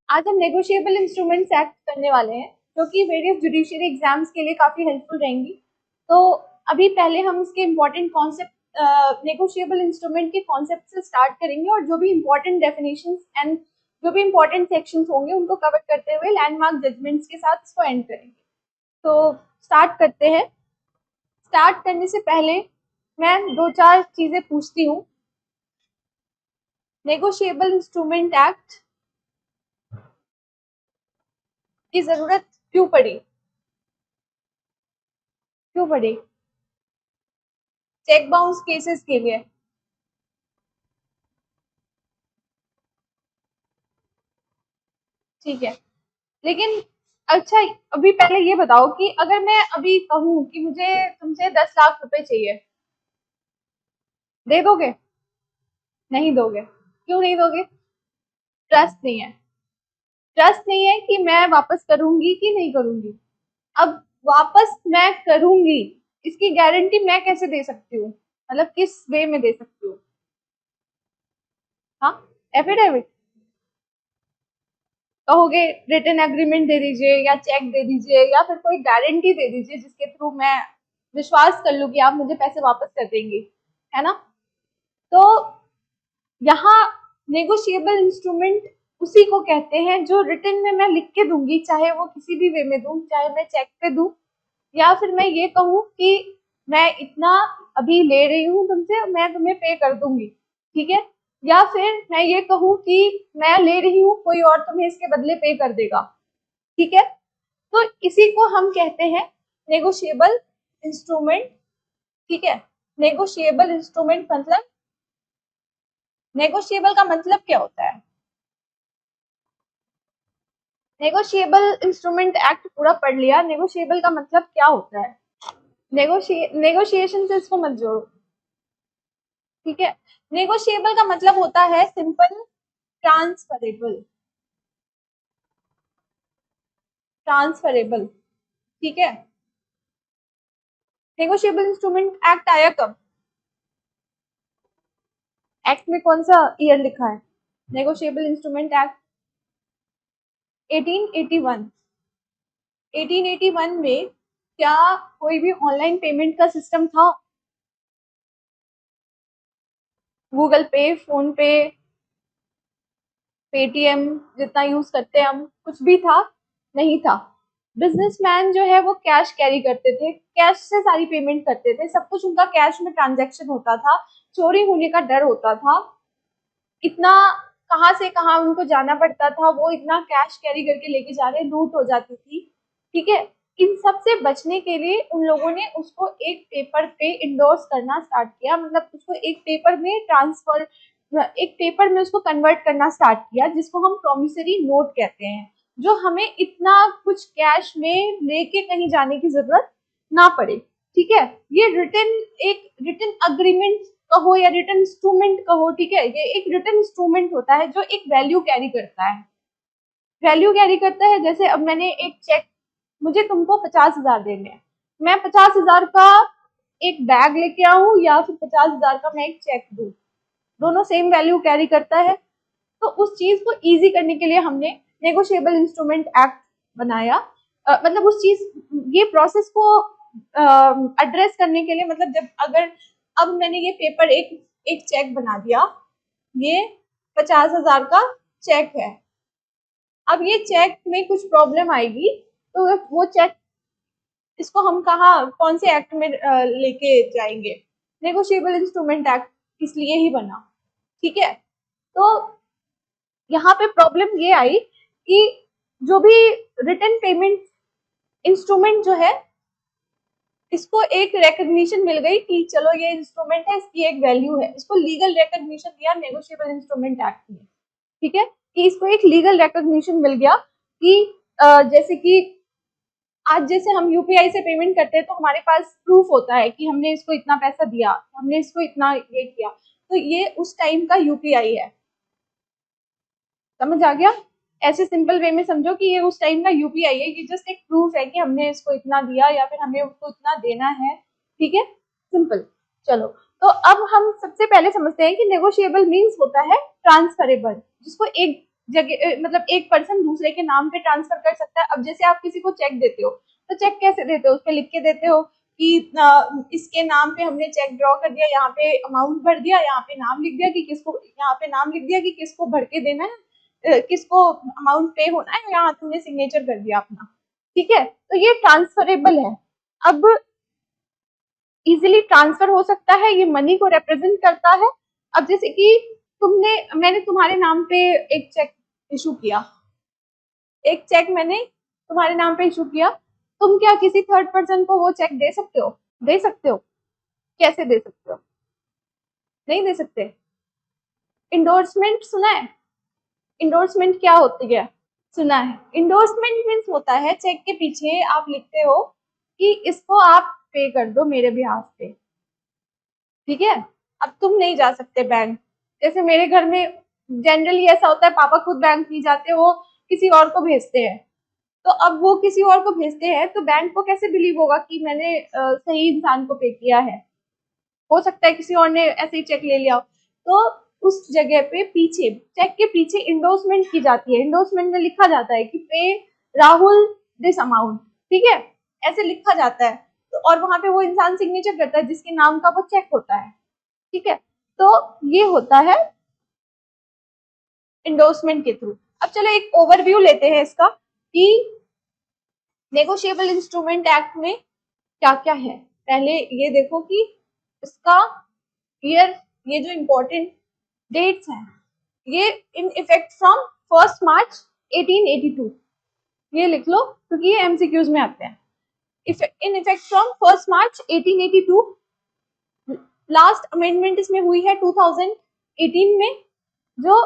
आज हम negotiable instruments act करने वाले हैं जो कि वेरियस जुडिशियरी एग्जाम्स के लिए काफी हेल्पफुल रहेंगी। तो अभी पहले हम इसके इम्पोर्टेंट कॉन्सेप्ट नेगोशिएबल इंस्ट्रूमेंट के कॉन्सेप्ट से स्टार्ट करेंगे और जो भी इम्पोर्टेंट डेफिनेशंस एंड जो भी इम्पोर्टेंट सेक्शंस होंगे उनको कवर करते हुए लैंडमार्क जजमेंट्स के साथ इसको एंड करेंगे। तो स्टार्ट करते हैं। स्टार्ट करने से पहले मैं 2-4 चीजें पूछती हूँ। नेगोशिएबल इंस्ट्रूमेंट एक्ट की जरूरत क्यों पड़ी? क्यों पड़ी? चेक बाउंस केसेस के लिए। ठीक है, लेकिन अच्छा, अभी पहले ये बताओ कि अगर मैं अभी कहूँ कि मुझे तुमसे 10 लाख रुपए चाहिए, दे दोगे? नहीं दोगे। क्यों नहीं दोगे? ट्रस्ट नहीं है। ट्रस्ट नहीं है कि मैं वापस करूंगी कि नहीं करूंगी। अब वापस मैं करूंगी, इसकी गारंटी मैं कैसे दे सकती हूँ? मतलब किस वे में दे सकती हूँ? हाँ, एफिडेविट कहोगे, रिटन एग्रीमेंट दे दीजिए या चेक दे दीजिए या फिर कोई गारंटी दे दीजिए जिसके थ्रू मैं विश्वास कर लूं कि आप मुझे पैसे वापस कर देंगे, है ना? तो यहाँ नेगोशिएबल इंस्ट्रूमेंट उसी को कहते हैं जो रिटन में मैं लिख के दूंगी, चाहे वो किसी भी वे में दूं, चाहे मैं चेक पे दूं या फिर मैं ये कहूँ कि मैं इतना अभी ले रही हूँ तुमसे, मैं तुम्हें पे कर दूंगी, ठीक है? या फिर मैं ये कहूँ कि मैं ले रही हूँ, कोई और तुम्हें इसके बदले पे कर देगा, ठीक है? तो इसी को हम कहते हैं नेगोशिएबल इंस्ट्रूमेंट, ठीक है? नेगोशिएबल इंस्ट्रूमेंट मतलब, नेगोशिएबल का मतलब क्या होता है? नेगोशिएबल इंस्ट्रूमेंट एक्ट पूरा पढ़ लिया, नेगोशिएबल का मतलब क्या होता है? नेगोशिएशन से इसको मत जोड़ो, ठीक है? नेगोशिएबल का मतलब होता है सिंपल, ट्रांसफरेबल। ट्रांसफरेबल, ठीक है? नेगोशिएबल इंस्ट्रूमेंट एक्ट आया कब? एक्ट में कौन सा ईयर लिखा है? Negotiable instrument act 1881। 1881 में क्या कोई भी ऑनलाइन पेमेंट का सिस्टम था? गूगल पे, फोन पे, पेटीएम जितना यूज करते हैं हम, कुछ भी था? नहीं था। बिजनेसमैन जो है वो कैश कैरी करते थे, कैश से सारी पेमेंट करते थे, सब कुछ उनका कैश में ट्रांजैक्शन होता था, चोरी होने का डर होता था, इतना कहाँ से कहाँ उनको जाना पड़ता था, वो इतना कैश कैरी करके लेके जा रहे, लूट हो जाती थी, ठीक है? इन सब से बचने के लिए उन लोगों ने उसको एक पेपर पे इंडोर्स करना स्टार्ट किया, मतलब उसको एक पेपर में ट्रांसफर, एक पेपर में उसको कन्वर्ट करना स्टार्ट किया जिसको हम प्रोमिसरी नोट कहते हैं, जो हमें इतना कुछ कैश में लेके कहीं जाने की जरूरत ना पड़े, ठीक है? ये रिटन, एक रिटन अग्रीमेंट कहो या रिटन इंस्ट्रूमेंट कहो, ठीक है? ये एक रिटन इंस्ट्रूमेंट होता है जो एक वैल्यू कैरी करता है। वैल्यू कैरी करता है, जैसे अब मैंने एक चेक, मुझे तुमको 50,000 देने हैं, मैं 50,000 का एक बैग लेके आऊं या फिर 50,000 का मैं एक चेक दूं, दोनों सेम वैल्यू कैरी करता है। तो उस चीज को इजी करने के लिए हमने नेगोशिएबल इंस्ट्रूमेंट एक्ट बनाया। मतलब उस चीज, ये प्रोसेस को एड्रेस करने के लिए, मतलब जब अगर अब मैंने ये पेपर एक एक चेक बना दिया, ये 50,000 का चेक है, अब ये चेक में कुछ प्रॉब्लम आएगी तो वो चेक, इसको हम कहाँ, कौन से एक्ट में लेके जाएंगे? नेगोशिएबल इंस्ट्रूमेंट एक्ट इसलिए ही बना, ठीक है? तो यहाँ पे प्रॉब्लम ये आई कि जो भी रिटन पेमेंट इंस्ट्रूमेंट जो है, इसको एक रिकॉग्निशन मिल गई कि चलो ये इंस्ट्रूमेंट है, इसकी एक वैल्यू है, इसको लीगल रिकॉग्निशन दिया नेगोशिएबल इंस्ट्रूमेंट एक्ट ने, ठीक है? कि इसको एक लीगल रिकॉग्निशन मिल गया कि जैसे कि आज जैसे हम यूपीआई से पेमेंट करते हैं तो हमारे पास प्रूफ होता है कि हमने इसको इतना पैसा दिया, हमने इसको इतना ये किया, तो ये उस टाइम का यूपीआई है। समझ आ गया? ऐसे सिंपल वे में समझो कि ये उस टाइम का यूपीआई है, ये जस्ट एक प्रूफ है कि हमने इसको इतना दिया या फिर हमें उसको इतना देना है, ठीक है? सिंपल। चलो, तो अब हम सबसे पहले समझते हैं कि नेगोशिएबल मीन्स होता है ट्रांसफरेबल, जिसको एक जगह मतलब एक पर्सन दूसरे के नाम पे ट्रांसफर कर सकता है। अब जैसे आप किसी को चेक देते हो तो चेक कैसे देते हो, उस पर लिख के देते हो कि इसके नाम पे हमने चेक ड्रॉ कर दिया, यहाँ पे अमाउंट भर दिया, यहाँ पे नाम लिख दिया कि किसको, यहाँ पे नाम लिख दिया कि किसको भर के देना है, किसको अमाउंट पे होना है, यहाँ तुमने सिग्नेचर कर दिया अपना। ठीक है, तो ये ट्रांसफरेबल है। अब इजीली ट्रांसफर हो सकता है, ये मनी को रिप्रेजेंट करता है। अब जैसे कि मैंने तुम्हारे नाम पे एक चेक इशू किया, एक चेक मैंने तुम्हारे नाम पे इशू किया, तुम क्या किसी थर्ड पर्सन को वो चेक दे सकते हो? दे सकते हो? कैसे दे सकते हो? नहीं दे सकते। इंडोर्समेंट सुना है? इंडोर्समेंट क्या होती है? सुना है। इंडोर्समेंट मीन्स होता है चेक के पीछे आप लिखते हो कि इसको आप पे कर दो मेरे बिहाफ पे। ठीक है, अब तुम नहीं जा सकते बैंक। जैसे मेरे घर में जनरली ऐसा होता है, पापा खुद बैंक नहीं जाते, वो किसी और को भेजते हैं। तो अब वो किसी और को भेजते हैं तो बैंक को कैसे बिलीव होगा कि मैंने सही इंसान को पे किया है? हो सकता है किसी और ने ऐसे ही चेक ले लिया। तो उस जगह पे पीछे, चेक के पीछे इंडोर्समेंट की जाती है। इंडोर्समेंट में लिखा जाता है कि पे राहुल दिस अमाउंट। ठीक है, ऐसे लिखा जाता है। तो और वहां पे वो इंसान सिग्नेचर करता है जिसके नाम का वो चेक होता है। ठीक है, तो ये होता है इंडोर्समेंट के थ्रू। अब चलो एक ओवरव्यू लेते हैं इसका कि नेगोशिएबल इंस्ट्रूमेंट एक्ट में क्या क्या है। पहले ये देखो कि इसका ईयर, ये जो इम्पोर्टेंट डेट्स हैं, ये इन इफेक्ट फ्रॉम 1 मार्च 1882, ये लिख लो क्योंकि ये एमसीक्यूज में आते हैं। In effect from 1 March 1882। Last amendment इसमें हुई है 2018 में, जो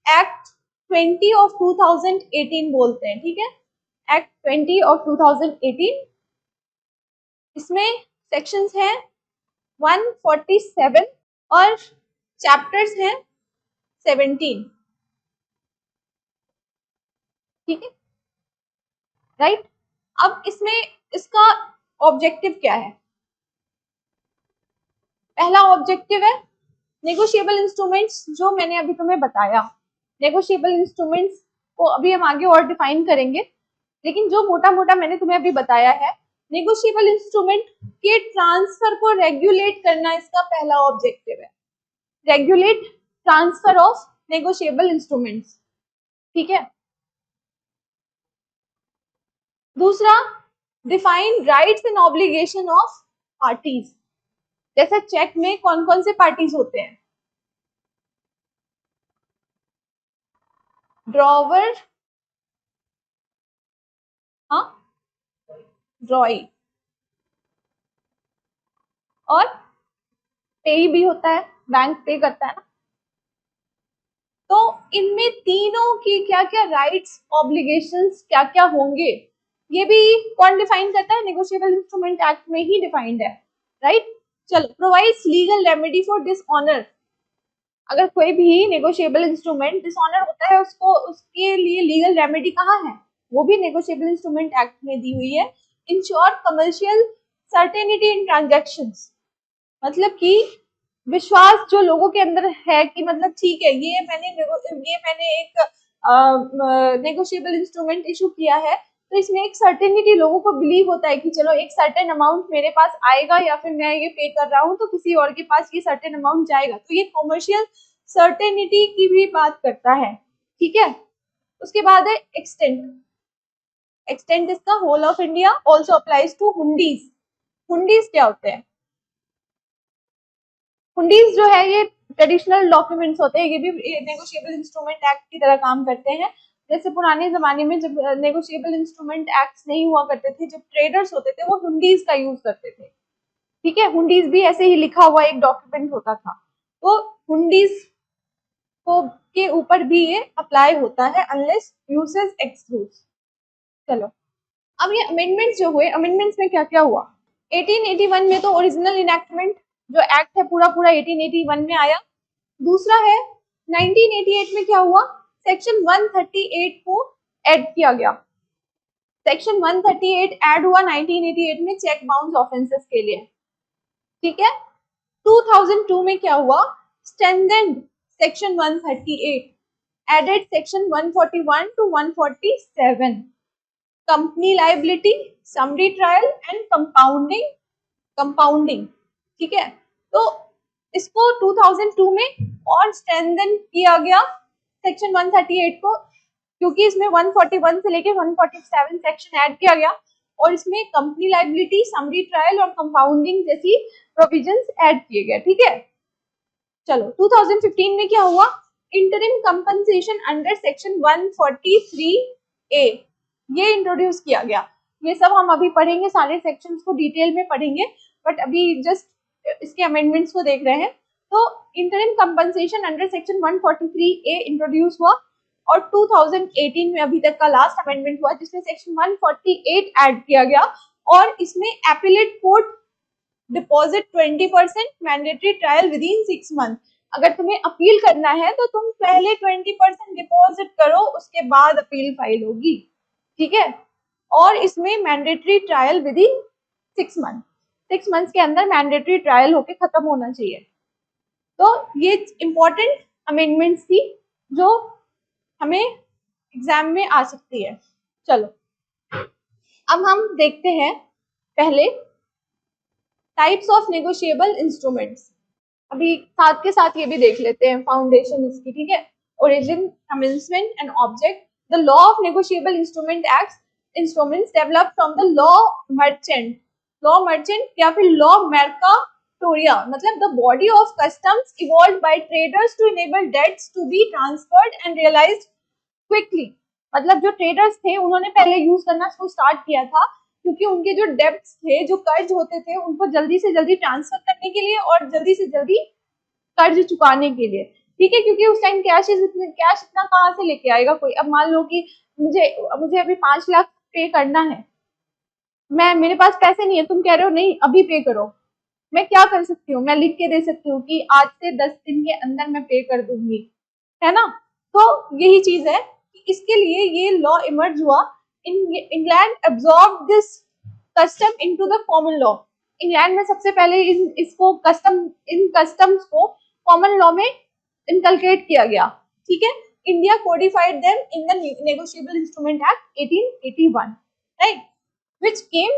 एक्ट 20 ऑफ 2018 बोलते हैं। ठीक है, एक्ट 20 ऑफ 2018। इसमें सेक्शंस हैं 147 और चैप्टर्स हैं 17। ठीक है, राइट। अब इसमें इसका ऑब्जेक्टिव क्या है? पहला ऑब्जेक्टिव है नेगोशिएबल इंस्ट्रूमेंट्स, जो मैंने अभी तुम्हें बताया। नेगोशिएबल इंस्ट्रूमेंट्स को अभी हम आगे और डिफाइन करेंगे, लेकिन जो मोटा मोटा मैंने तुम्हें अभी बताया है, नेगोशिएबल इंस्ट्रूमेंट के ट्रांसफर को रेगुलेट करना इसका पहला ऑब्जेक्टिव है। Regulate transfer of negotiable instruments. ठीक है, दूसरा, define rights and obligation of parties. जैसे चेक में कौन कौन से पार्टीज होते हैं? ड्रॉवर, हाँ, ड्रॉई, और पे भी होता है, बैंक पे करता है ना। तो इनमें तीनों की क्या क्या राइट्स, ऑब्लिगेशंस क्या क्या होंगे, ये भी कौन डिफाइन करता है? नेगोशिएबल इंस्ट्रूमेंट एक्ट में ही डिफाइंड है, राइट। चलो, provides legal remedy for dishonour. अगर कोई भी नेगोशिएबल इंस्ट्रूमेंट डिसऑनर होता है, उसको उसके लिए लीगल रेमेडी कहाँ है? वो भी नेगोशिएबल इंस्ट्रूमेंट एक्ट में दी हुई है। इंश्योर कमर्शियल सर्टेनिटी इन ट्रांजैक्शंस, मतलब कि विश्वास जो लोगों के अंदर है कि मतलब ठीक है, ये मैंने एक नेगोशिएबल इंस्ट्रूमेंट इशू किया है, तो इसमें एक सर्टेनिटी, लोगों को बिलीव होता है कि चलो एक सर्टेन अमाउंट मेरे पास आएगा, या फिर मैं ये पे कर रहा हूँ तो किसी और के पास ये सर्टेन अमाउंट जाएगा। तो ये कॉमर्शियल सर्टेनिटी की भी बात करता है। ठीक है, उसके बाद है एक्सटेंट। एक्सटेंट इसका whole of India, also applies to hundis. Hundis क्या होते हैं? हुंडीज जो है ये ट्रेडिशनल डॉक्यूमेंट्स होते हैं, ये भी नेगोशिएबल इंस्ट्रूमेंट एक्ट की तरह काम करते हैं। जैसे पुराने जमाने में जब नेगोशिएबल इंस्ट्रूमेंट एक्ट्स नहीं हुआ करते थे, जब ट्रेडर्स होते थे वो हुंडीज का यूज करते थे। ठीक है, हुंडीज भी ऐसे ही लिखा हुआ एक डॉक्यूमेंट होता था। तो हुंडीज को के ऊपर भी ये अप्लाई होता है, अनलेस यूसेज एक्सक्लूड्स। चलो, अब ये अमेंडमेंट्स जो हुए, अमेंडमेंट्स में क्या क्या हुआ? 1881 में तो ओरिजिनल इनैक्टमेंट जो एक्ट है पूरा पूरा 1881 में आया। दूसरा है 1988 में क्या हुआ? सेक्शन 138 को ऐड किया गया। सेक्शन 138 ऐड हुआ 1988 में चेक बाउंस ऑफेंसेस के लिए। ठीक है, 2002 में क्या हुआ? Strengthened section 138 added section 141 to 147, company liability, summary trial and compounding. ठीक है, तो इसको 2002 में और स्ट्रेंथन किया गया सेक्शन 138 को, क्योंकि इसमें 141 से लेके 147 सेक्शन ऐड किया गया और इसमें कंपनी लाइबिलिटी, समरी ट्रायल और कंपाउंडिंग जैसी प्रोविजंस ऐड किए गए। ठीक है, चलो 2015 में क्या हुआ, interim compensation under section 143A ये इंट्रोड्यूस किया गया। ये सब हम अभी पढ़ेंगे, सारे सेक्शंस को डिटेल में पढ़ेंगे, बट अभी जस्ट इसके अमेंडमेंट्स को देख रहे हैं। तो interim compensation under section 143A introduce हुआ और 2018 में अभी तक का लास्ट अमेंडमेंट हुआ जिसमें सेक्शन 148 ऐड किया गया और इसमें appellate court deposit 20%, mandatory trial with in 6 month. अगर तुम्हें अपील करना है तो तुम पहले 20% डिपॉजिट करो, उसके बाद अपील फाइल होगी। ठीक है, और इसमें mandatory trial with in 6 month, 6 months के अंदर मैंडेटरी ट्रायल होके खत्म होना चाहिए। तो ये इंपॉर्टेंट अमेंडमेंट्स थी जो हमें एग्जाम में आ सकती है। चलो अब हम देखते हैं पहले टाइप्स ऑफ नेगोशिएबल इंस्ट्रूमेंट्स। अभी साथ के साथ ये भी देख लेते हैं फाउंडेशन इसकी। ठीक है, origin, commencement and object. The law of negotiable instruments develop from the law merchant या फिर लॉ मेर्काटोरिया, मतलब the body of customs evolved by traders to enable debts to be transferred and realised quickly. मतलब जो traders थे उन्होंने पहले use करना उसको स्टार्ट किया था क्योंकि उनके जो डेब्ट्स थे, जो कर्ज होते थे, उनको जल्दी से जल्दी ट्रांसफर करने के लिए और जल्दी से जल्दी कर्ज चुकाने के लिए। ठीक है, क्योंकि उस टाइम कैश इतना कहाँ से लेके आएगा कोई। अब मान लो कि मुझे अभी 5 लाख पे करना है, मेरे पास पैसे नहीं है, तुम कह रहे हो नहीं अभी पे करो, मैं क्या कर सकती हूँ, मैं लिख के दे सकती हूँ कि आज से 10 दिन के अंदर मैं पे कर दूंगी, है ना। तो यही चीज है कि इसके लिए ये लॉ इमर्ज हुआ। England absorb this custom into the common law. England में सबसे पहले इन कस्टम्स को कॉमन लॉ में इनकलकेट किया गया। ठीक है, India codified them in the negotiable instrument act 1881, right, which came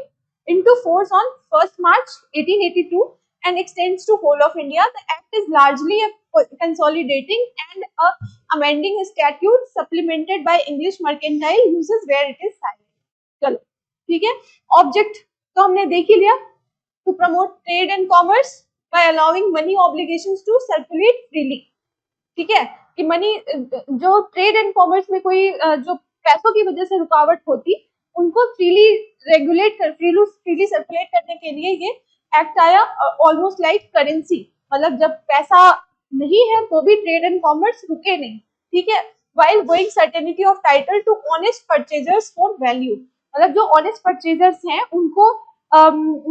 into force on 1st March 1882 and extends to whole of India. The act is largely a consolidating and a amending statute supplemented by English mercantile uses where it is silent. चलो ठीक है, object तो हमने देख ही लिया, to promote trade and commerce by allowing money obligations to circulate freely. ठीक है, कि मनी जो ट्रेड एंड कॉमर्स में कोई जो पैसों की वजह से रुकावट होती उनको फ्रीली सर्कुलेट करने के लिए ये एक्ट आया, ऑलमोस्ट लाइक करेंसी। मतलब जब पैसा नहीं है तो भी ट्रेड एंड कॉमर्स रुके नहीं। ठीक है, while going certainty of title to honest purchasers for value, मतलब जो ऑनेस्ट परचेजर्स हैं उनको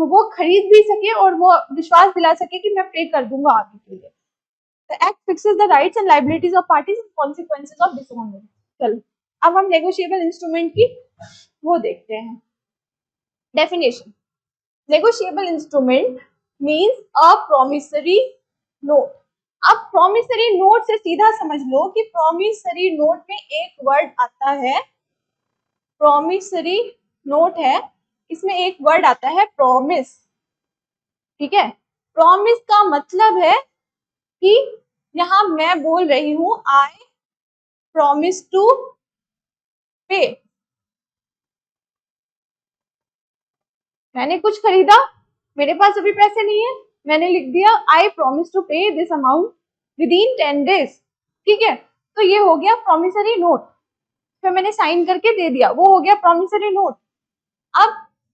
वो खरीद भी सके और वो विश्वास दिला सके कि मैं पे कर दूंगा आगे के लिए। The act fixes the rights and liabilities of parties and consequences of dishonor. चलो अब हम नेगोशिएबल इंस्ट्रूमेंट की वो देखते हैं definition. Negotiable instrument means a promissory note. अब प्रॉमिसरी नोट से सीधा समझ लो कि प्रॉमिसरी नोट में एक वर्ड आता है, प्रॉमिसरी नोट है, इसमें एक वर्ड आता है प्रॉमिस। ठीक है, प्रॉमिस का मतलब है कि यहां मैं बोल रही हूं आई प्रॉमिस टू पे। मैंने कुछ खरीदा, मेरे पास अभी पैसे नहीं है, मैंने लिख दिया आई प्रॉमिस टू पे this amount with in 10 days. ठीक है, तो ये हो गया प्रॉमिसरी नोट, फिर मैंने साइन करके दे दिया, वो हो गया प्रॉमिसरी नोट। अब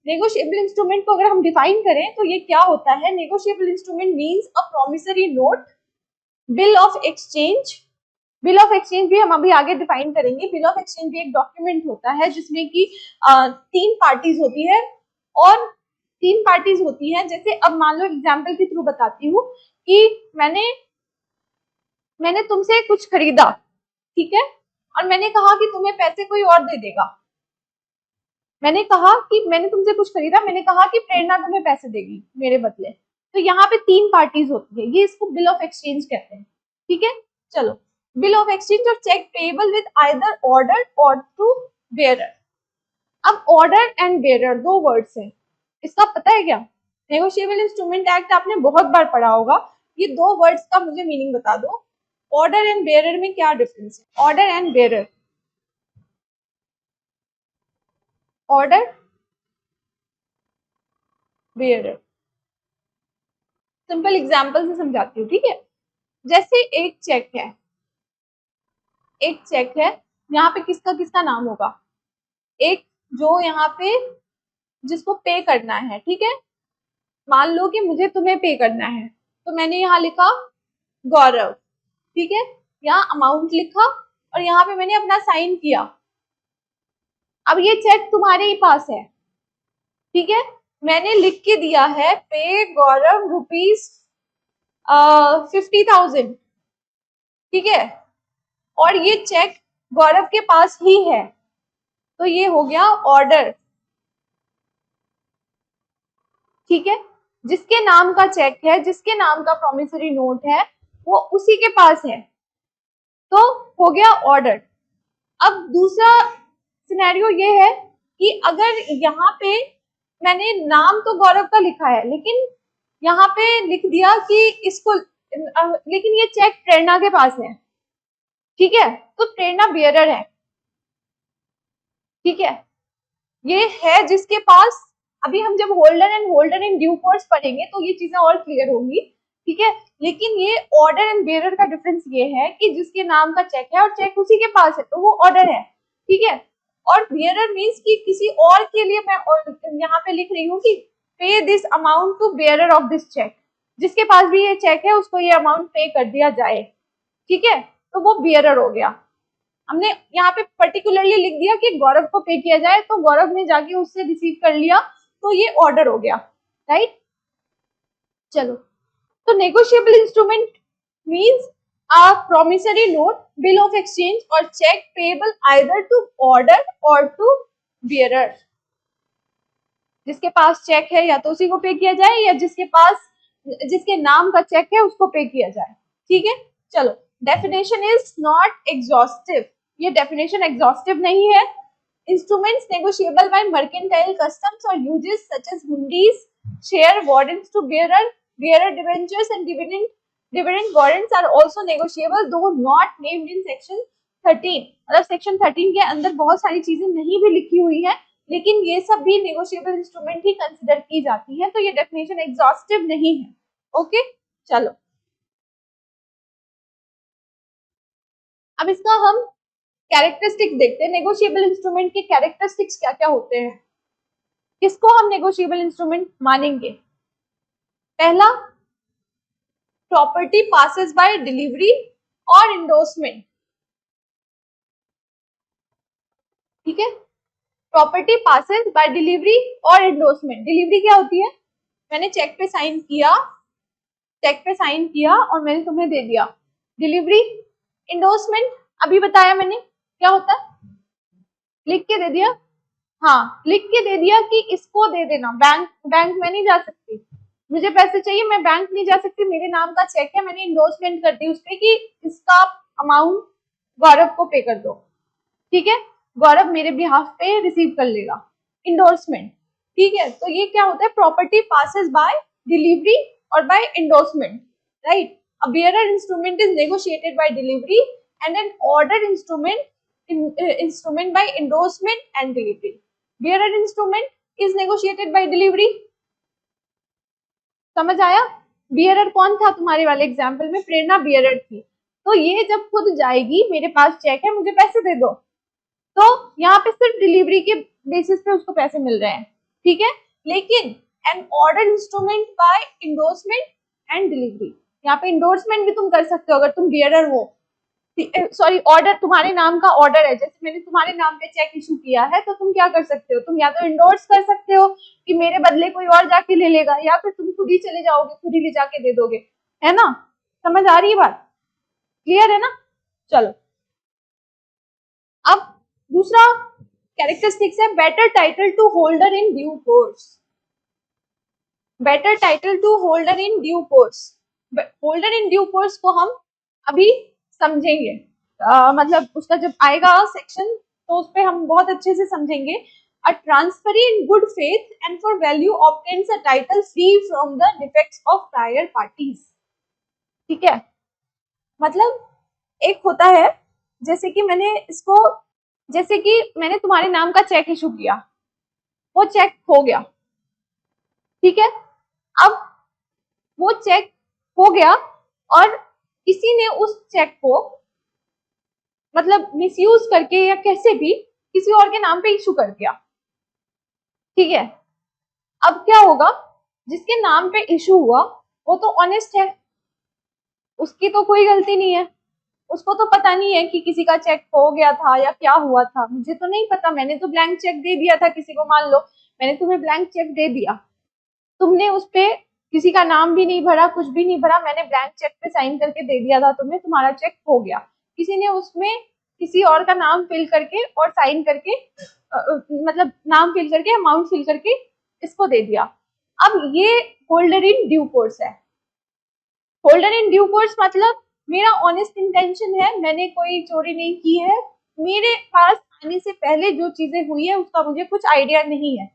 नेगोशिएबल इंस्ट्रूमेंट को अगर हम डिफाइन करें तो ये क्या होता है, negotiable instrument means a promissory note, bill of exchange. Bill of exchange भी हम अभी आगे डिफाइन करेंगे। बिल ऑफ एक्सचेंज भी एक डॉक्यूमेंट होता है जिसमें कि 3 पार्टीज होती है और 3 पार्टीज होती हैं। जैसे अब मान लो एग्जांपल के थ्रू बताती हूँ कि मैंने तुमसे कुछ खरीदा, ठीक है, और मैंने कहा कि तुम्हें पैसे कोई और दे देगा। मैंने कहा कि मैंने तुमसे कुछ खरीदा, मैंने कहा कि प्रेरणा तुम्हें पैसे देगी मेरे बदले। तो यहाँ पे 3 पार्टीज होती है, ये इसको बिल ऑफ एक्सचेंज कहते हैं। ठीक है, चलो बिल ऑफ एक्सचेंज और cheque payable with either order और टू बेयरर। अब ऑर्डर एंड बेयरर दो वर्ड्स हैं, इसका पता है क्या? नेगोशिएबल इंस्ट्रूमेंट एक्ट आपने बहुत बार पढ़ा होगा, ये दो वर्ड्स का मुझे मीनिंग बता दो। ऑर्डर एंड बेयरर में क्या डिफरेंस है? Order and bearer, order bearer, simple example से समझाती हूँ, ठीक है। जैसे एक चेक है, एक चेक है, यहाँ पे किसका किसका नाम होगा? एक जो यहाँ पे जिसको पे करना है, ठीक है, मान लो कि मुझे तुम्हें पे करना है, तो मैंने यहाँ लिखा गौरव, ठीक है, यहाँ अमाउंट लिखा और यहाँ पे मैंने अपना साइन किया। अब ये चेक तुम्हारे ही पास है, ठीक है, मैंने लिख के दिया है पे गौरव ₹50,000, ठीक है, और ये चेक गौरव के पास ही है, तो ये हो गया ऑर्डर, ठीक है। जिसके नाम का चेक है, जिसके नाम का प्रॉमिसरी नोट है, वो उसी के पास है, तो हो गया ऑर्डर। अब दूसरा सिनेरियो ये है कि अगर यहाँ पे मैंने नाम तो गौरव का लिखा है, लेकिन यहाँ पे लिख दिया कि इसको, लेकिन ये चेक प्रेरणा के पास है, ठीक है, तो प्रेरणा बियरर है, ठीक है, ये है जिसके पास। अभी हम जब होल्डर इन ड्यू कोर्स पढ़ेंगे तो ये चीजें और क्लियर होंगी, ठीक है। लेकिन ये ऑर्डर एंड बेयरर का डिफरेंस ये है कि जिसके नाम का चेक है और चेक उसी के पास है, तो वो ऑर्डर है, ठीक है। और बेयरर मीन्स कि किसी और के लिए मैं यहाँ पे लिख रही हूँ कि pay this amount to bearer of this cheque, जिसके पास भी ये चेक है उसको ये अमाउंट पे कर दिया जाए, ठीक है, तो वो बेयरर हो गया। हमने यहाँ पे पर्टिकुलरली लिख दिया कि गौरव को पे किया जाए, तो गौरव ने जाके उससे रिसीव कर लिया, तो ये ऑर्डर हो गया, राइट। चलो, तो negotiable instrument means a promissory note, bill of exchange और cheque payable either to order और टू बियरर। जिसके पास चेक है या तो उसी को पे किया जाए, या जिसके पास जिसके नाम का चेक है उसको पे किया जाए, ठीक है। चलो, डेफिनेशन इज नॉट एग्जॉस्टिव, ये डेफिनेशन एग्जॉस्टिव नहीं है। Instruments negotiable by mercantile customs और usages such as hundis, share warrants to bearer, bearer debentures and dividend warrants are also negotiable though not named in section 13। मतलब section 13 के अंदर बहुत सारी चीजें नहीं भी लिखी हुई है, लेकिन ये सब भी नेगोशिएबल इंस्ट्रूमेंट ही कंसिडर की जाती है, तो ये डेफिनेशन एग्जॉस्टिव नहीं है, ओके। चलो, अब इसका हम कैरेक्टरिस्टिक्स देखते हैं, नेगोशिएबल इंस्ट्रूमेंट के कैरेक्टरिस्टिक्स क्या क्या होते हैं, किसको हम नेगोशिएबल इंस्ट्रूमेंट मानेंगे। पहला, प्रॉपर्टी पासेस बाय डिलीवरी और इंडोर्समेंट, ठीक है, प्रॉपर्टी पासेस बाय डिलीवरी और इंडोर्समेंट। डिलीवरी क्या होती है? मैंने चेक पे साइन किया, चेक पे साइन किया और मैंने तुम्हें दे दिया, डिलीवरी। इंडोर्समेंट अभी बताया मैंने, क्या होता है? लिख के दे दिया, हाँ, लिख के दे दिया कि इसको दे देना, बैंक में नहीं जा सकती, मुझे पैसे चाहिए, मैं बैंक नहीं जा सकती, मेरे नाम का चेक है, मैंने इंडोर्समेंट कर दी उसपे कि इसका अमाउंट गौरव को पे कर दो, ठीक है, गौरव मेरे बिहाफ पे रिसीव कर लेगा, इंडोर्समेंट, ठीक है। तो ये क्या होता है? प्रॉपर्टी पासेस बाय डिलीवरी और by endorsement, right. A bearer instrument is negotiated by delivery and an order instrument by endorsement and delivery. Bearer instrument is negotiated by delivery, समझ आया? बियरर कौन था तुम्हारे वाले एग्जाम्पल में? प्रेरणा बियरर थी। तो ये जब खुद जाएगी, मेरे पास चेक है, मुझे पैसे दे दो, तो यहाँ पे सिर्फ डिलीवरी के बेसिस पे उसको पैसे मिल रहे हैं, ठीक है। लेकिन an order instrument by endorsement and delivery, यहाँ पे इंडोर्समेंट भी तुम कर सकते हो अगर तुम बियरर हो, सॉरी, ऑर्डर तुम्हारे नाम का ऑर्डर है, जैसे मैंने तुम्हारे नाम पे चेक इशू किया है, तो तुम क्या कर सकते हो? तुम या तो इंडोर्स कर सकते हो कि मेरे बदले कोई और जाके ले लेगा, या फिर तुम खुद ही चले जाओगे, खुद ही ले जाके दे दोगे, है ना? समझ आ रही है बात? क्लियर है ना? चलो, अब दूसरा कैरेक्टरिस्टिक्स है better title to holder in due course. Better title to holder in due course, holder in due course को हम अभी समझेंगे, मतलब उसका जब आएगा सेक्शन तो उस पर हम बहुत अच्छे से समझेंगे। अ transfer in good faith and for value obtains a title free from the defects of prior parties. ठीक है, मतलब एक होता है, जैसे कि मैंने इसको, जैसे कि मैंने तुम्हारे नाम का चेक इशू किया, वो चेक हो गया, ठीक है। अब वो चेक हो गया और किसी ने उस चेक को मतलब मिसयूज करके या कैसे भी किसी और के नाम पे इशू कर दिया, ठीक है। अब क्या होगा, जिसके नाम पे इशू हुआ वो तो ऑनेस्ट है, उसकी तो कोई गलती नहीं है, उसको तो पता नहीं है कि किसी का चेक खो गया था या क्या हुआ था, मुझे तो नहीं पता, मैंने तो ब्लैंक चेक दे दिया था किसी को, मान लो मैंने तुम्हें ब्लैंक चेक दे दिया, तुमने उस पे किसी का नाम भी नहीं भरा, कुछ भी नहीं भरा, मैंने ब्लैंक चेक पे साइन करके दे दिया था तुम्हें, तुम्हारा चेक हो गया, किसी ने उसमें किसी और का नाम फिल करके और साइन करके मतलब नाम फिल करके अमाउंट फिल करके इसको दे दिया। अब ये होल्डर इन ड्यू कोर्स है। होल्डर इन ड्यू कोर्स मतलब मेरा ऑनेस्ट इंटेंशन है, मैंने कोई चोरी नहीं की है, मेरे पास आने से पहले जो चीजें हुई है उसका मुझे कुछ आइडिया नहीं है,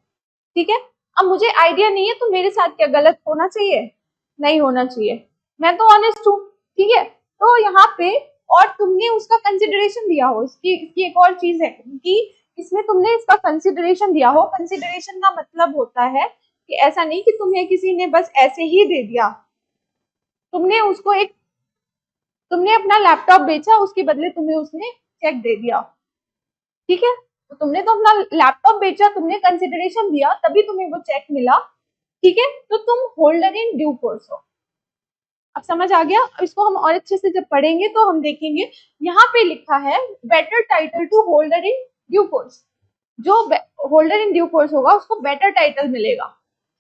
ठीक है। अब मुझे आइडिया नहीं है तो मेरे साथ क्या गलत होना चाहिए? नहीं होना चाहिए, मैं तो ऑनेस्ट हूँ, ठीक है। तो यहाँ पे और तुमने उसका कंसिडरेशन दिया हो, इसकी एक और चीज है कि इसमें तुमने इसका कंसिडरेशन दिया हो। कंसिडरेशन का मतलब होता है कि ऐसा नहीं कि तुम्हें किसी ने बस ऐसे ही दे दिया, तुमने उसको एक, तुमने अपना लैपटॉप बेचा, उसके बदले तुम्हें उसने चेक दे दिया, ठीक है। तो तुमने तो अपना लैपटॉप बेचा, तुमने कंसिडरेशन दिया, तभी तुम्हें वो चेक मिला, ठीक है। तो तुम होल्डर इन ड्यू कोर्स हो। अब समझ आ गया। अब इसको हम और अच्छे से जब पढ़ेंगे तो हम देखेंगे, यहाँ पे लिखा है better title to holder in due course. जो होल्डर इन ड्यू कोर्स होगा उसको बेटर टाइटल मिलेगा,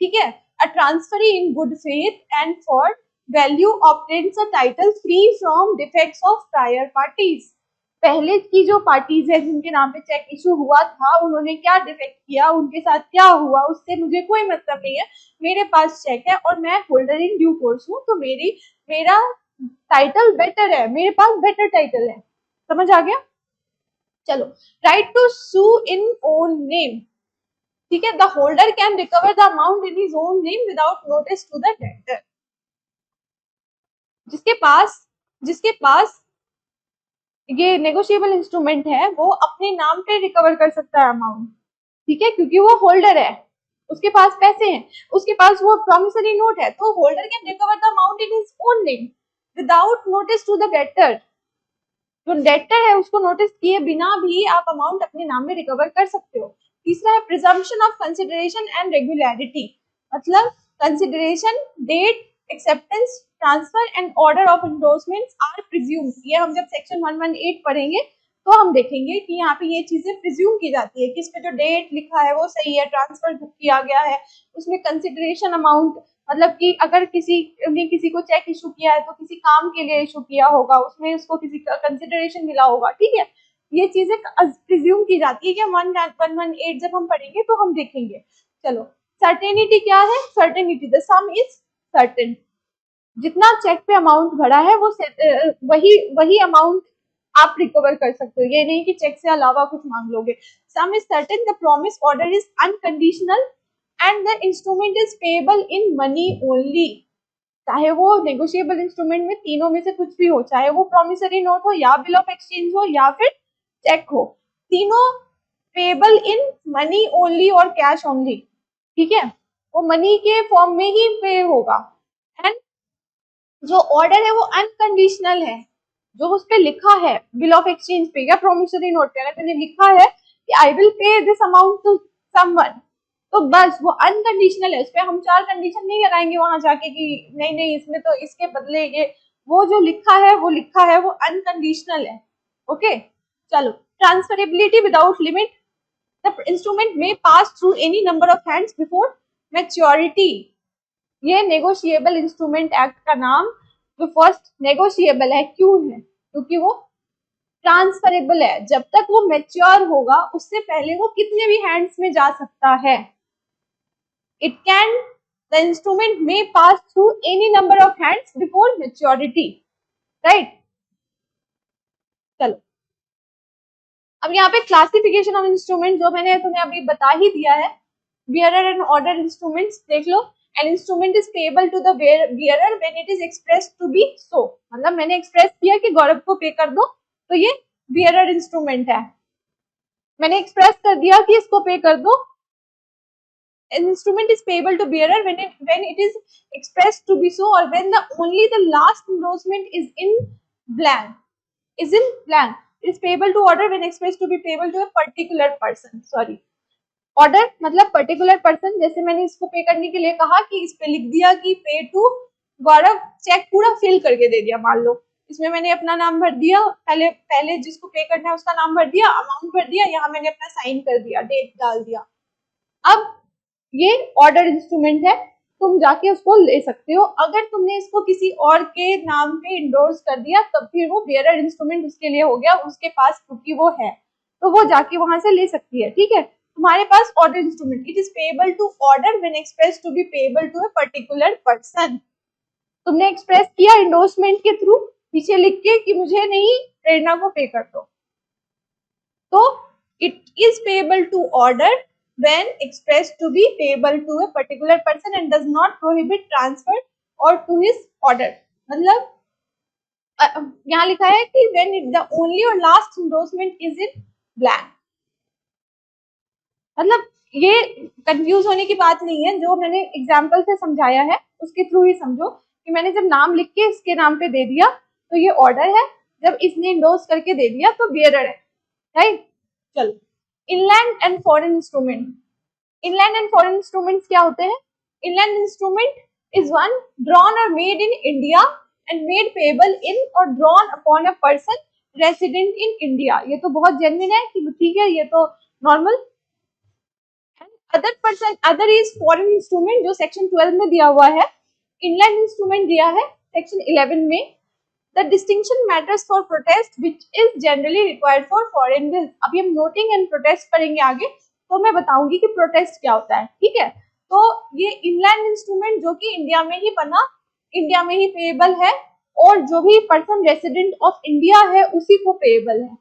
ठीक है। A transfer in good faith and for value obtains a title free from defects of prior parties. पहले की जो पार्टीज है जिनके नाम पे चेक इशू हुआ था, उन्होंने क्या डिफेक्ट किया, उनके साथ क्या हुआ, उससे मुझे कोई मतलब नहीं है, मेरे पास चेक है और मैं होल्डर इन ड्यू कोर्स हूँ, तो मेरा टाइटल बेटर है, मेरे पास बेटर टाइटल है। समझ आ गया? चलो, right to sue in own name, ठीक है। The holder can recover the amount in his own name without notice to the debtor. जिसके पास ये नेगोशिएबल इंस्ट्रूमेंट है वो अपने नाम पे रिकवर कर सकता है अमाउंट, ठीक है, क्योंकि वो होल्डर है, उसके पास पैसे हैं, उसके पास वो प्रॉमिसरी नोट है, तो holder can recover the amount in his own name without notice to the debtor. जो डेटर है उसको नोटिस किए बिना भी आप अमाउंट अपने नाम में रिकवर कर सकते हो। तीसरा है presumption of consideration and regularity, मतलब consideration, date, acceptance, transfer and order of endorsements are presumed. ये हम जब सेक्शन 118 पढ़ेंगे तो हम देखेंगे कि यहाँ पे ये चीजें प्रिज्यूम की जाती है कि इस पे जो डेट लिखा है वो सही है, ट्रांसफर किया गया है, उसमें कंसिडरेशन अमाउंट, मतलब कि अगर किसी ने किसी को चेक इशू किया है तो किसी काम के लिए इशू किया होगा, उसमें उसको किसी का कंसिडरेशन मिला होगा, ठीक है। ये चीजें प्रिज्यूम की जाती है कि 118 जब हम पढ़ेंगे तो हम देखेंगे। चलो, सर्टेनिटी क्या है? Certainty, the some is certain, जितना चेक पे अमाउंट भरा है वो वही वही अमाउंट आप रिकवर कर सकते हो, ये नहीं कि चेक से अलावा कुछ मांग लोगे। सम is certain, the promise order is unconditional and the instrument is payable in money only. चाहे वो नेगोशिएबल इंस्ट्रूमेंट में तीनों में से कुछ भी हो, चाहे वो प्रॉमिसरी नोट हो या बिल ऑफ एक्सचेंज हो या फिर चेक हो, तीनों पेएबल इन मनी ओनली और कैश ओनली, ठीक है। वो मनी के फॉर्म में ही पे होगा। एंड जो ऑर्डर है वो अनकंडीशनल है, जो उस पे लिखा है बिल ऑफ एक्सचेंज पे या प्रोमिसरी नोट पे, अगर मैंने लिखा है कि I will pay this amount to someone, तो बस वो अनकंडीशनल है, उस पर हम चार कंडीशन नहीं लगाएंगे वहां जाके कि नहीं नहीं इसमें तो इसके बदले ये, वो जो लिखा है वो लिखा है, वो अनकंडीशनल है, ओके। चलो, transferability without limit, the instrument may pass through any number of hands before maturity. ये नेगोशिएबल इंस्ट्रूमेंट एक्ट का नाम जो फर्स्ट नेगोशिएबल है क्यों है? क्योंकि वो ट्रांसफरेबल है, जब तक वो मैच्योर होगा उससे पहले वो कितने भी हैंड्स में जा सकता है। It can, the instrument may pass through any number of hands before maturity, right. अब यहाँ पे क्लासिफिकेशन ऑफ इंस्ट्रूमेंट जो मैंने तुम्हें अभी बता ही दिया है, bearer and order instruments देख लो। an instrument is payable to the bearer when it is expressed to be so, मतलब मैंने एक्सप्रेस किया कि गौरव को पे कर दो, तो ये bearer इंस्ट्रूमेंट है। मैंने एक्सप्रेस कर दिया कि इसको पे कर दो। an instrument is payable to bearer when it is expressed to be so, or when only the last endorsement is in blank. It is payable to order when expressed to be payable to a particular person. Sorry, order मतलब particular person. जैसे मैंने इसको पे करने के लिए कहा कि इस पे लिख दिया कि पे टू गौरव, चेक पूरा फिल करके दे दिया। मान लो इसमें मैंने अपना नाम भर दिया, पहले जिसको पे करना है उसका नाम भर दिया, अमाउंट भर दिया, यहाँ मैंने अपना साइन कर दिया, डेट डाल दिया। अब ये ऑर्डर इंस्ट्रूमेंट है, तुम जाके उसको ले सकते हो। अगर तुमने इसको किसी और के नाम पे इंडोर्स कर दिया तब फिर वो बेयरर इंस्ट्रूमेंट उसके लिए हो गया, उसके पास क्योंकि वो है तो वो जाके वहां से ले सकती है। ठीक है, तुम्हारे पास order instrument, it is payable to order when express to be payable to a particular person. तुमने एक्सप्रेस किया इंडोर्समेंट के थ्रू, पीछे लिख के कि मुझे नहीं प्रेरणा को पे कर दो, तो it is payable to order when expressed to be payable to a particular person and does not prohibit transfer or to his order। मतलब यहाँ लिखा है कि when the only or last endorsement is in blank, मतलब ये confuse होने की बात नहीं है, जो मैंने एग्जाम्पल से समझाया है उसके थ्रू ही समझो कि मैंने जब नाम लिख के इसके नाम पे दे दिया तो ये ऑर्डर है, जब इसने इंडोर्स करके दे दिया तो बियरर है। राइट, चलो inland and foreign instrument. Inland and foreign instruments क्या होते हैं? Inland instrument is one drawn और made in India and made payable in और drawn upon a person resident in India. ये तो बहुत जेन्युइन है कि ठीक है, ये तो normal. Other is foreign instrument जो सेक्शन 12 में दिया हुआ है। इनलैंड इंस्ट्रूमेंट दिया है सेक्शन 11 में। The distinction matters for protest which is generally required for foreign bills। अभी हम नोटिंग एंड प्रोटेस्ट करेंगे आगे, तो मैं बताऊंगी कि प्रोटेस्ट क्या होता है। ठीक है, तो ये इनलैंड इंस्ट्रूमेंट जो कि इंडिया में ही बना, इंडिया में ही पेएबल है, और जो भी पर्सन रेसिडेंट ऑफ इंडिया है उसी को पेएबल है।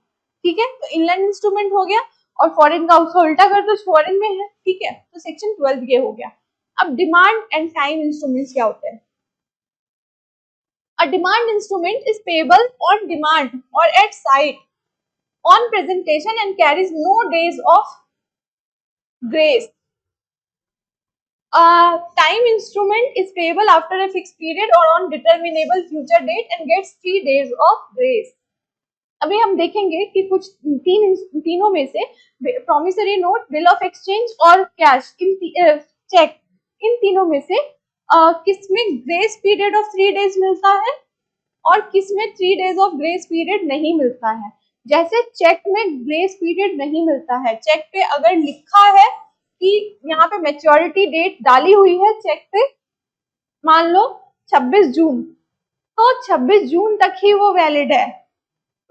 ठीक है, तो इनलैंड इंस्ट्रूमेंट हो गया, और फॉरेन का उसका उल्टा कर दो, फॉरेन में है। ठीक है, तो सेक्शन 12 ये हो गया। अब डिमांड एंड टाइम इंस्ट्रूमेंट्स क्या होते हैं? A demand instrument is payable on demand or at sight on presentation and carries no days of grace। A time instrument is payable after a fixed period or on determinable future date and gets 3 days of grace। अभी हम देखेंगे कि कुछ तीनों में से promissory note, bill of exchange और cash, check, इन तीनों में से किसमें ग्रेस पीरियड ऑफ 3 डेज मिलता है और किसमें 3 डेज ऑफ ग्रेस पीरियड नहीं मिलता है। जैसे चेक में ग्रेस पीरियड नहीं मिलता है। चेक पे अगर लिखा है कि यहाँ पे मैच्योरिटी डेट डाली हुई है चेक पे, मान लो 26 जून, तो 26 जून तक ही वो वैलिड है,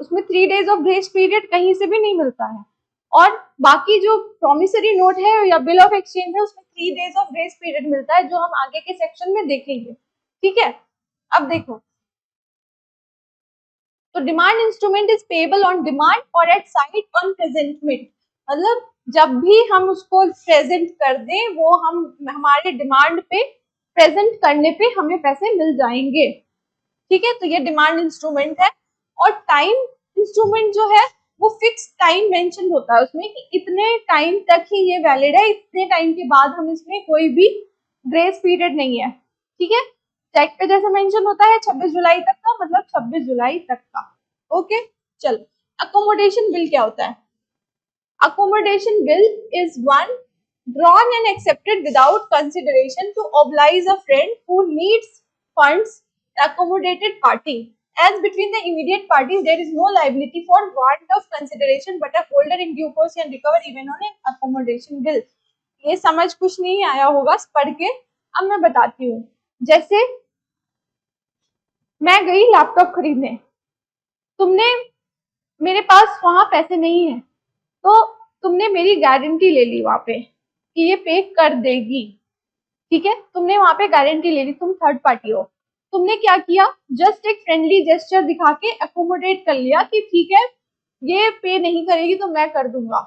उसमें 3 डेज ऑफ ग्रेस पीरियड कहीं से भी नहीं मिलता है। और बाकी जो प्रॉमिसरी नोट है या बिल ऑफ एक्सचेंज है उसमें 3 डेज ऑफ ग्रेस पीरियड मिलता है, जो हम आगे के सेक्शन में देखेंगे। ठीक है, अब देखो, तो demand instrument is payable on demand और एट साइट ऑन प्रेजेंटमेंट। मतलब जब भी हम उसको प्रेजेंट कर दें वो हम हमारे डिमांड पे प्रेजेंट करने पे हमें पैसे मिल जाएंगे। ठीक है, तो ये डिमांड इंस्ट्रूमेंट है। और टाइम इंस्ट्रूमेंट जो है वो फिक्स टाइम मेंशन होता है उसमें कि इतने टाइम तक ही ये वैलिड है, इतने टाइम के बाद हम इसमें कोई भी ग्रेस पीरियड नहीं है। ठीक है, चेक पे जैसे मेंशन होता है 26 जुलाई तक का, मतलब 26 जुलाई तक का। ओके, चलो अकोमोडेशन बिल क्या होता है? Accommodation bill is one drawn and accepted without consideration to oblige a friend who needs funds accommodated party, as between the immediate parties there is no liability for want of consideration but a holder in due course can recover even on an accommodation bill। ये समझ कुछ नहीं आया होगा पढ़ के, अब मैं बताती हूँ। जैसे मैं गई लैपटॉप खरीदने, तुमने, मेरे पास वहां पैसे नहीं है, तो तुमने मेरी गारंटी ले ली वहां पे कि ये पे कर देगी। ठीक है, तुमने वहां पे गारंटी ले ली, तुम थर्ड पार्टी हो। तुमने क्या किया, जस्ट एक फ्रेंडली जेस्चर दिखा के अकोमोडेट कर लिया कि ठीक है ये पे नहीं करेगी तो मैं कर दूंगा,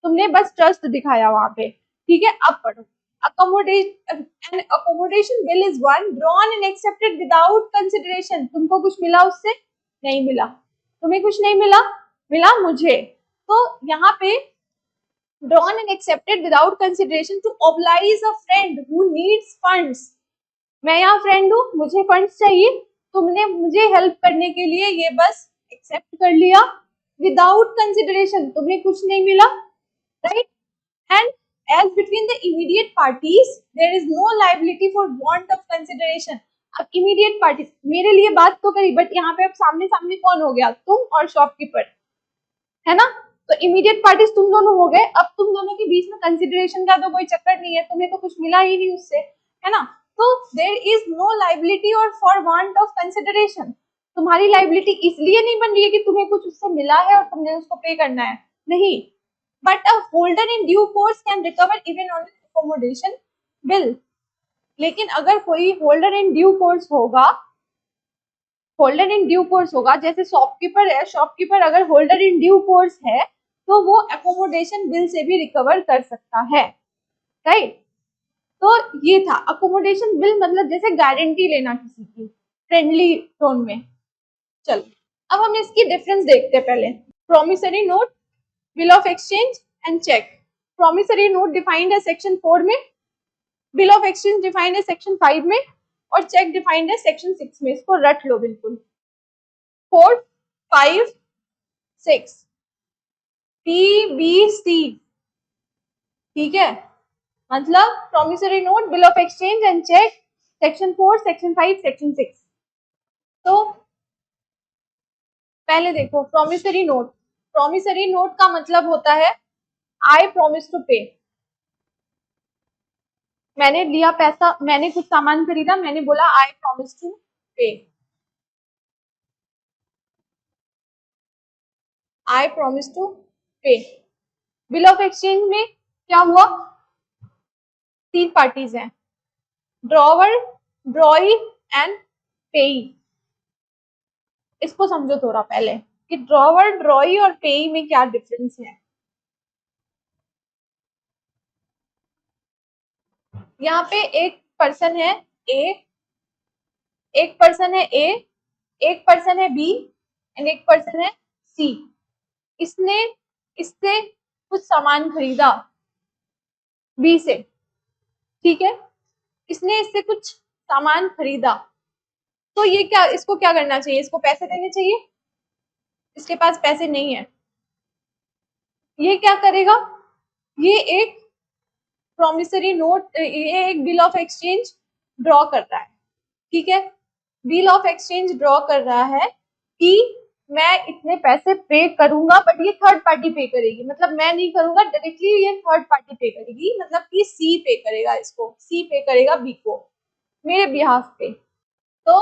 तुमने बस ट्रस्ट दिखाया वहां पे। ठीक है, अब पढ़ो। Accommodation, an accommodation bill is one drawn and accepted without consideration। तुमको कुछ मिला उससे? नहीं मिला। तुम्हें कुछ नहीं मिला? मिला मुझे। तो यहाँ पे drawn and accepted without consideration to oblige a friend who needs funds। मैं यहाँ फ्रेंड हूँ, मुझे फंड्स चाहिए, तुमने मुझे हेल्प करने के लिए ये बस एक्सेप्ट कर लिया विदाउट कंसिडरेशन, तुम्हें कुछ नहीं मिला, right. And as between the immediate parties there is no liability for want of consideration। अब immediate parties मेरे लिए बात तो करी, बट यहाँ पे अब सामने सामने कौन हो गया? तुम और शॉपकीपर, है ना। तो इमीडिएट पार्टीज तुम दोनों हो गए। अब तुम दोनों के बीच में कंसिडरेशन का तो कोई चक्कर नहीं है, तुम्हें तो कुछ मिला ही नहीं उससे, है ना। तो देयर इज नो लाइबिलिटी और फॉर वांट ऑफ कंसिडरेशन। तुम्हारी लाइबिलिटी इसलिए नहीं बन रही है कि तुम्हें कुछ उससे मिला है और तुमने उसको पे करना है, नहीं। But a holder in due course can recover even on accommodation bill. लेकिन अगर कोई होल्डर इन ड्यू कोर्स होगा, होल्डर इन ड्यू कोर्स होगा, जैसे शॉपकीपर है, शॉपकीपर अगर होल्डर इन ड्यू कोर्स है तो वो अकोमोडेशन बिल से भी रिकवर कर सकता है, राइट। तो ये था अकोमोडेशन बिल, मतलब जैसे गारंटी लेना किसी की, फ्रेंडली टोन में। चलो अब हम इसकी डिफरेंस देखते हैं पहले। Promissory note, bill of exchange and cheque. Promissory note defined है सेक्शन 4 में, बिल ऑफ एक्सचेंज डिफाइंड है सेक्शन 5 में, और चेक डिफाइंड है सेक्शन 6 में। इसको रट लो बिल्कुल। 4, 5, 6 PBC। ठीक है, मतलब promissory note, bill of exchange and cheque, section 4, section 5, section 6। तो पहले देखो प्रोमिसरी नोट। प्रोमिसरी नोट का मतलब होता है आई प्रॉमिस टू पे। मैंने लिया पैसा, मैंने कुछ सामान खरीदा, मैंने बोला आई प्रॉमिस टू पे, आई प्रॉमिस टू पे। बिल ऑफ एक्सचेंज में क्या हुआ? 3 पार्टीज हैं, ड्रॉवर, ड्रॉई एंड पेई। इसको समझो थोड़ा पहले कि ड्रॉवर, ड्रॉई और पेई में क्या डिफरेंस है। यहाँ पे एक पर्सन है ए, एक पर्सन है ए, एक पर्सन है बी एंड एक पर्सन है सी। इसने इससे कुछ सामान खरीदा बी से, ठीक है। इसने इससे कुछ सामान खरीदा, तो ये क्या, इसको क्या करना चाहिए? इसको पैसे देने चाहिए। इसके पास पैसे नहीं है, ये क्या करेगा? ये एक प्रॉमिसरी नोट, ये एक बिल ऑफ एक्सचेंज ड्रॉ कर रहा है, ठीक है। बिल ऑफ एक्सचेंज ड्रॉ कर रहा है कि मैं इतने पैसे पे करूंगा, बट ये थर्ड पार्टी पे करेगी, मतलब मैं नहीं करूंगा डायरेक्टली, ये थर्ड पार्टी पे करेगी, मतलब कि सी पे करेगा, इसको सी पे करेगा बी को मेरे बिहाफ पे। तो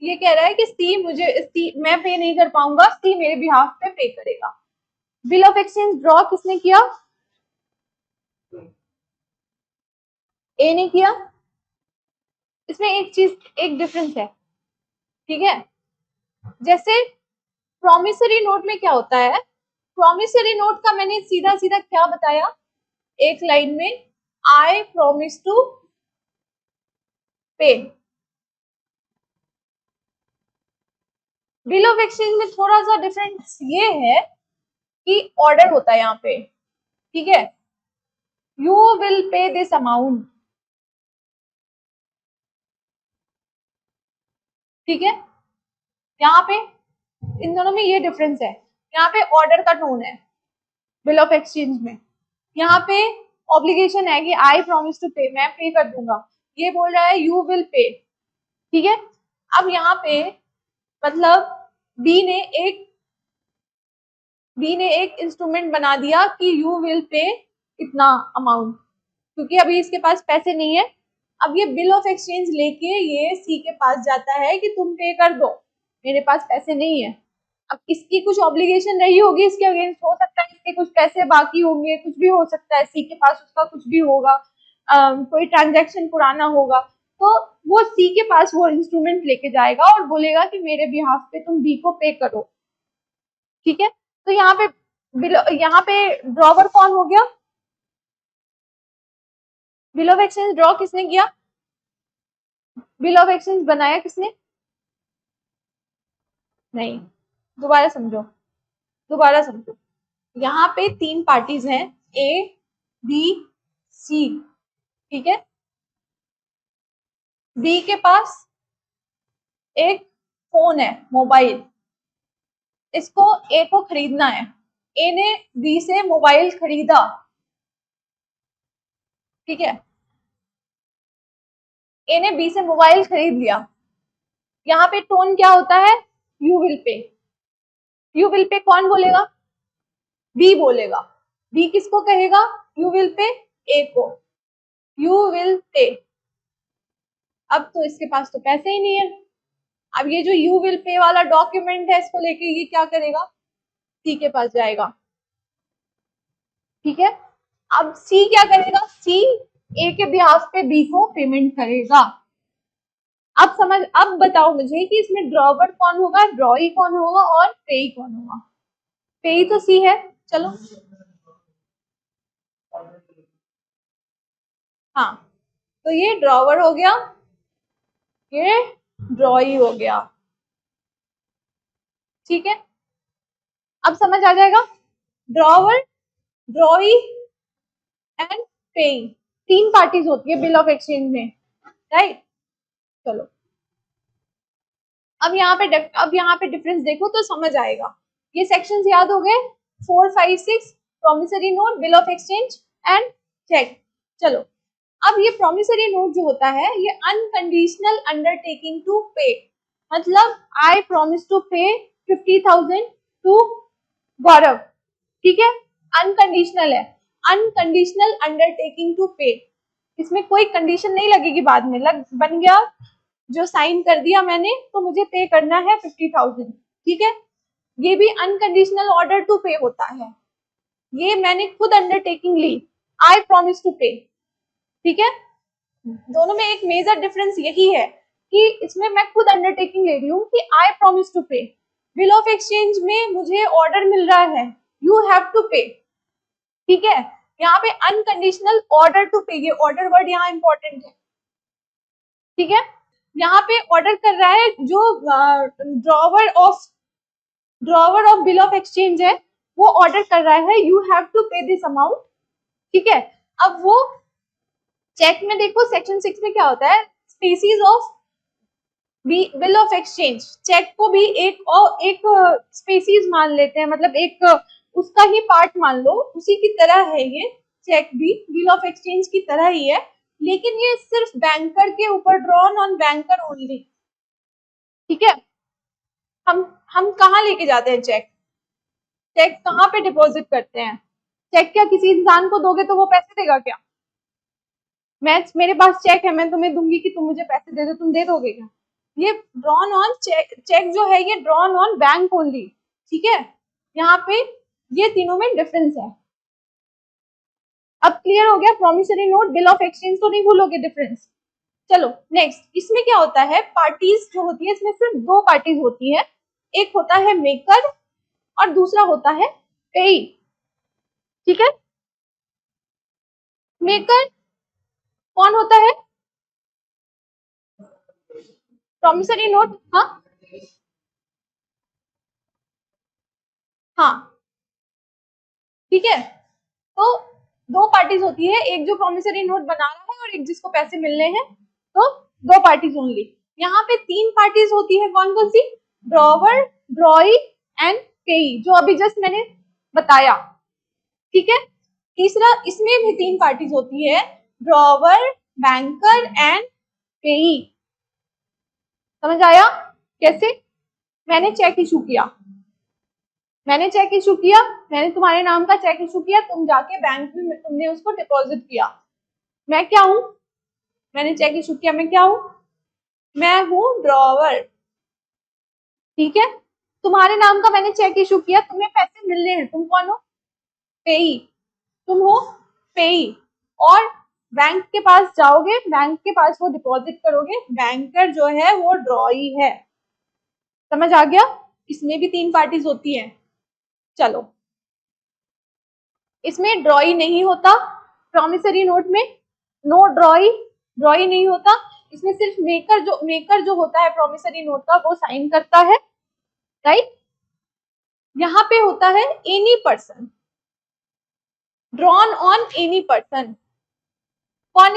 ये कह रहा है कि सी मैं पे नहीं कर पाऊंगा, सी मेरे बिहाफ पे पे करेगा। बिल ऑफ एक्सचेंज ड्रॉ किसने किया? ए ने किया। इसमें एक चीज, एक डिफरेंस है, ठीक है। जैसे प्रॉमिसरी नोट में क्या होता है, प्रॉमिसरी नोट का मैंने सीधा सीधा क्या बताया एक लाइन में, आई प्रॉमिस टू पे। बिल ऑफ एक्सचेंज में थोड़ा सा डिफरेंस ये है कि ऑर्डर होता है यहाँ पे, ठीक है। You will pay this amount, ठीक है। यहाँ पे इन दोनों में ये डिफरेंस है, यहाँ पे ऑर्डर का टोन है बिल ऑफ एक्सचेंज में, यहाँ पे ऑब्लिगेशन है कि आई प्रॉमिस टू पे, मैं पे कर दूंगा। ये बोल रहा है यू विल पे, ठीक है। अब यहाँ पे मतलब बी ने एक इंस्ट्रूमेंट बना दिया कि यू विल पे इतना अमाउंट, क्योंकि अभी इसके पास पैसे नहीं है। अब ये बिल ऑफ एक्सचेंज लेके ये सी के पास जाता है कि तुम पे कर दो, मेरे पास पैसे नहीं है। अब इसकी कुछ ऑब्लिगेशन रही होगी इसके अगेंस्ट, हो सकता है इसके कुछ पैसे बाकी होंगे, कुछ भी हो सकता है, सी के पास उसका कुछ भी होगा, कोई ट्रांजैक्शन पुराना होगा, तो वो सी के पास वो इंस्ट्रूमेंट लेके जाएगा और बोलेगा कि मेरे बिहाफ पे तुम बी को पे करो, ठीक है। तो यहाँ पे ड्रॉवर कौन हो गया? बिल ऑफ एक्सचेंज ड्रॉ किसने किया? बिल ऑफ एक्सचेंज बनाया किसने? नहीं, दोबारा समझो, दोबारा समझो। यहाँ पे 3 पार्टीज हैं, ए बी सी, ठीक है। बी के पास एक फोन है, मोबाइल, इसको ए को खरीदना है। ए ने बी से मोबाइल खरीदा, ठीक है। ए ने बी से मोबाइल खरीद लिया। यहाँ पे टोन क्या होता है? You will pay. You will pay कौन बोलेगा? बी बोलेगा। बी किसको कहेगा? यू विल पे ए को। You will pay. अब तो इसके पास तो पैसे ही नहीं है। अब ये जो यू विल पे वाला डॉक्यूमेंट है, इसको लेके ये क्या करेगा? सी के पास जाएगा, ठीक है। अब सी क्या करेगा? सी ए के बिहाफ पे बी को पेमेंट करेगा। अब बताओ मुझे कि इसमें ड्रॉवर कौन होगा, ड्रॉई कौन होगा और पेई कौन होगा? पेई तो सी है, चलो। हाँ, तो ये ड्रॉवर हो गया, ये ड्रॉई हो गया, ठीक है। अब समझ आ जाएगा? ड्रॉवर, ड्रॉई एंड पेई, 3 पार्टीज होती है बिल ऑफ एक्सचेंज में, राइट। चलो, अब यहाँ पे डिफरेंस देखो तो समझ आएगा। ये सेक्शंस याद हो गए? 4, 5, 6, promissory note, bill of exchange and cheque. चलो, अब ये प्रॉमिसरी नोट जो होता है, ये अनकंडीशनल अंडरटेकिंग टू पे, मतलब आई प्रॉमिस टू पे 50,000 टू गौरव, ठीक है। अनकंडीशनल है, अनकंडीशनल अंडरटेकिंग टू पे। इसमें कोई कंडीशन नहीं लगेगी, बाद में बन गया, जो साइन कर दिया मैंने, तो मुझे पे करना है 50,000, ठीक है। ये भी अनकंडीशनल ऑर्डर टू पे होता है। ये मैंने खुद अंडरटेकिंग ली, आई प्रॉमिस टू पे, ठीक है। दोनों में एक मेजर डिफरेंस यही है कि इसमें मैं खुद अंडरटेकिंग ले रही हूँ कि आई प्रॉमिस टू पे। बिल ऑफ एक्सचेंज में मुझे ऑर्डर मिल रहा है, यू हैव टू पे, ठीक है। यहाँ पे अनकंडीशनल ऑर्डर टू पे, ये ऑर्डर वर्ड यहाँ इंपॉर्टेंट है, ठीक है। यहाँ पे ऑर्डर कर रहा है जो drawer of bill of exchange है, वो ऑर्डर कर रहा है यू हैव टू पे दिस अमाउंट, ठीक है। अब वो चेक में देखो, सेक्शन 6 में क्या होता है, species of bill of exchange, cheque को भी एक स्पीसीज मान लेते हैं, मतलब एक उसका ही पार्ट मान लो, उसी की तरह है ये। चेक भी बिल ऑफ एक्सचेंज की तरह ही है, लेकिन ये सिर्फ बैंकर के ऊपर, ड्रॉन ऑन बैंकर ओनली, ठीक है। हम कहाँ लेके जाते हैं चेक? चेक कहाँ पे डिपॉजिट करते हैं? चेक क्या किसी इंसान को दोगे तो वो पैसे देगा क्या? मेरे पास चेक है, मैं तुम्हें दूंगी कि तुम मुझे पैसे दे दो, तुम दे दोगे क्या? ये ड्रॉन ऑन चेक जो है, ये ड्रॉन ऑन बैंक ओनली, ठीक है। यहाँ पे ये तीनों में डिफरेंस है। अब क्लियर हो गया? Promissory note, bill of exchange तो नहीं भूलोगे डिफरेंस। चलो नेक्स्ट, इसमें क्या होता है, पार्टीज जो होती है, इसमें सिर्फ 2 पार्टीज होती है, एक होता है मेकर और दूसरा होता है पेई, ठीक है। मेकर कौन होता है? प्रॉमिसरी नोट, हाँ हाँ, ठीक है। तो 2 पार्टीज होती है, एक जो प्रॉमिसरी नोट बना रहा है और एक जिसको पैसे मिलने हैं, तो 2 पार्टीज ओनली। यहाँ पे 3 पार्टीज होती है, कौन कौन सी? ड्रॉवर, ड्रॉई एंड पेई, जो अभी जस्ट मैंने बताया, ठीक है। तीसरा, इसमें भी 3 पार्टीज होती है, ड्रॉवर, बैंकर एंड पेई। समझ आया कैसे? मैंने चेक इशू किया, मैंने तुम्हारे नाम का चेक इशू किया, तुम जाके बैंक में तुमने उसको डिपॉजिट किया। मैं क्या हूं? मैंने चेक इशू किया, मैं क्या हूं? मैं हूं ड्रॉवर, ठीक है। तुम्हारे नाम का मैंने चेक इशू किया, तुम्हें पैसे मिलने हैं, तुम कौन हो? पेई, तुम हो पेई। और बैंक के पास जाओगे, बैंक के पास वो डिपॉजिट करोगे, बैंकर जो है वो ड्रॉई है। समझ आ गया? इसमें भी 3 पार्टीज होती है, चलो, इसमें ड्रॉई नहीं होता, प्रॉमिसरी नोट में नो ड्रॉई नहीं होता। इसमें सिर्फ मेकर जो होता है प्रॉमिसरी नोट का, वो साइन करता है, राइट। यहाँ पे होता है any person, drawn on any person. कौन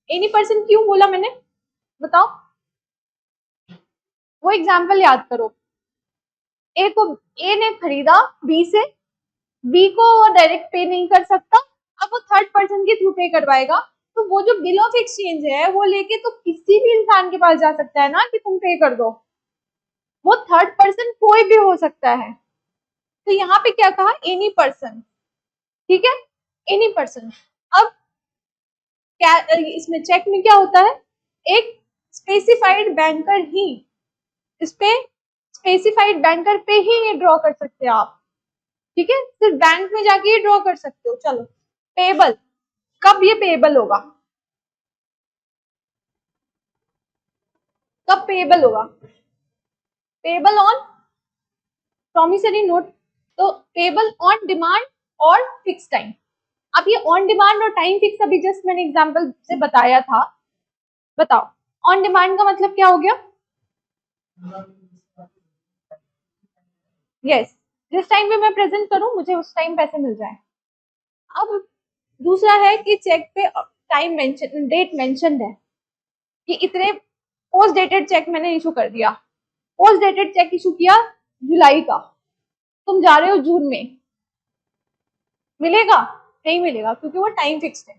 एनी पर्सन क्यों बोला मैंने, बताओ। वो एग्जाम्पल याद करो, ए ने खरीदा बी से, बी को डायरेक्ट पे नहीं कर सकता, अब वो थर्ड पर्सन के थ्रू पे करवाएगा। तो वो जो बिल ऑफ एक्सचेंज है वो लेके तो किसी भी इंसान के पास जा सकता है ना कि तुम पे कर दो, वो थर्ड पर्सन कोई भी हो सकता है। तो यहाँ पे क्या कहा, एनी पर्सन, ठीक है, एनी पर्सन। अब क्या इसमें चेक में क्या होता है, एक स्पेसिफाइड बैंकर ही, इस पे स्पेसिफाइड बैंकर पे ही ये ड्रॉ कर सकते हैं आप, ठीक है, सिर्फ बैंक में जाके ये ड्रॉ कर सकते हो। चलो, पेबल, कब ये पेबल होगा, कब पेबल होगा, पेबल ऑन प्रॉमिसरी नोट, तो पेबल ऑन डिमांड और फिक्स टाइम। अब ये ऑन डिमांड और टाइम फिक्स अभी जस्ट मैंने एग्जांपल से बताया था, बताओ ऑन डिमांड का मतलब क्या हो गया, यस, जिस टाइम पे मैं प्रेजेंट करूं मुझे उस टाइम पैसे मिल जाए। अब दूसरा है कि चेक पे टाइम मेंशन, डेट मेंशनड है कि इतने, पोस्ट डेटेड चेक मैंने इशू कर दिया, पोस्ट डेटेड चेक इशू किया जुलाई का, तुम जा रहे हो जून में, मिलेगा, नहीं मिलेगा, क्योंकि वो टाइम फिक्स्ड है।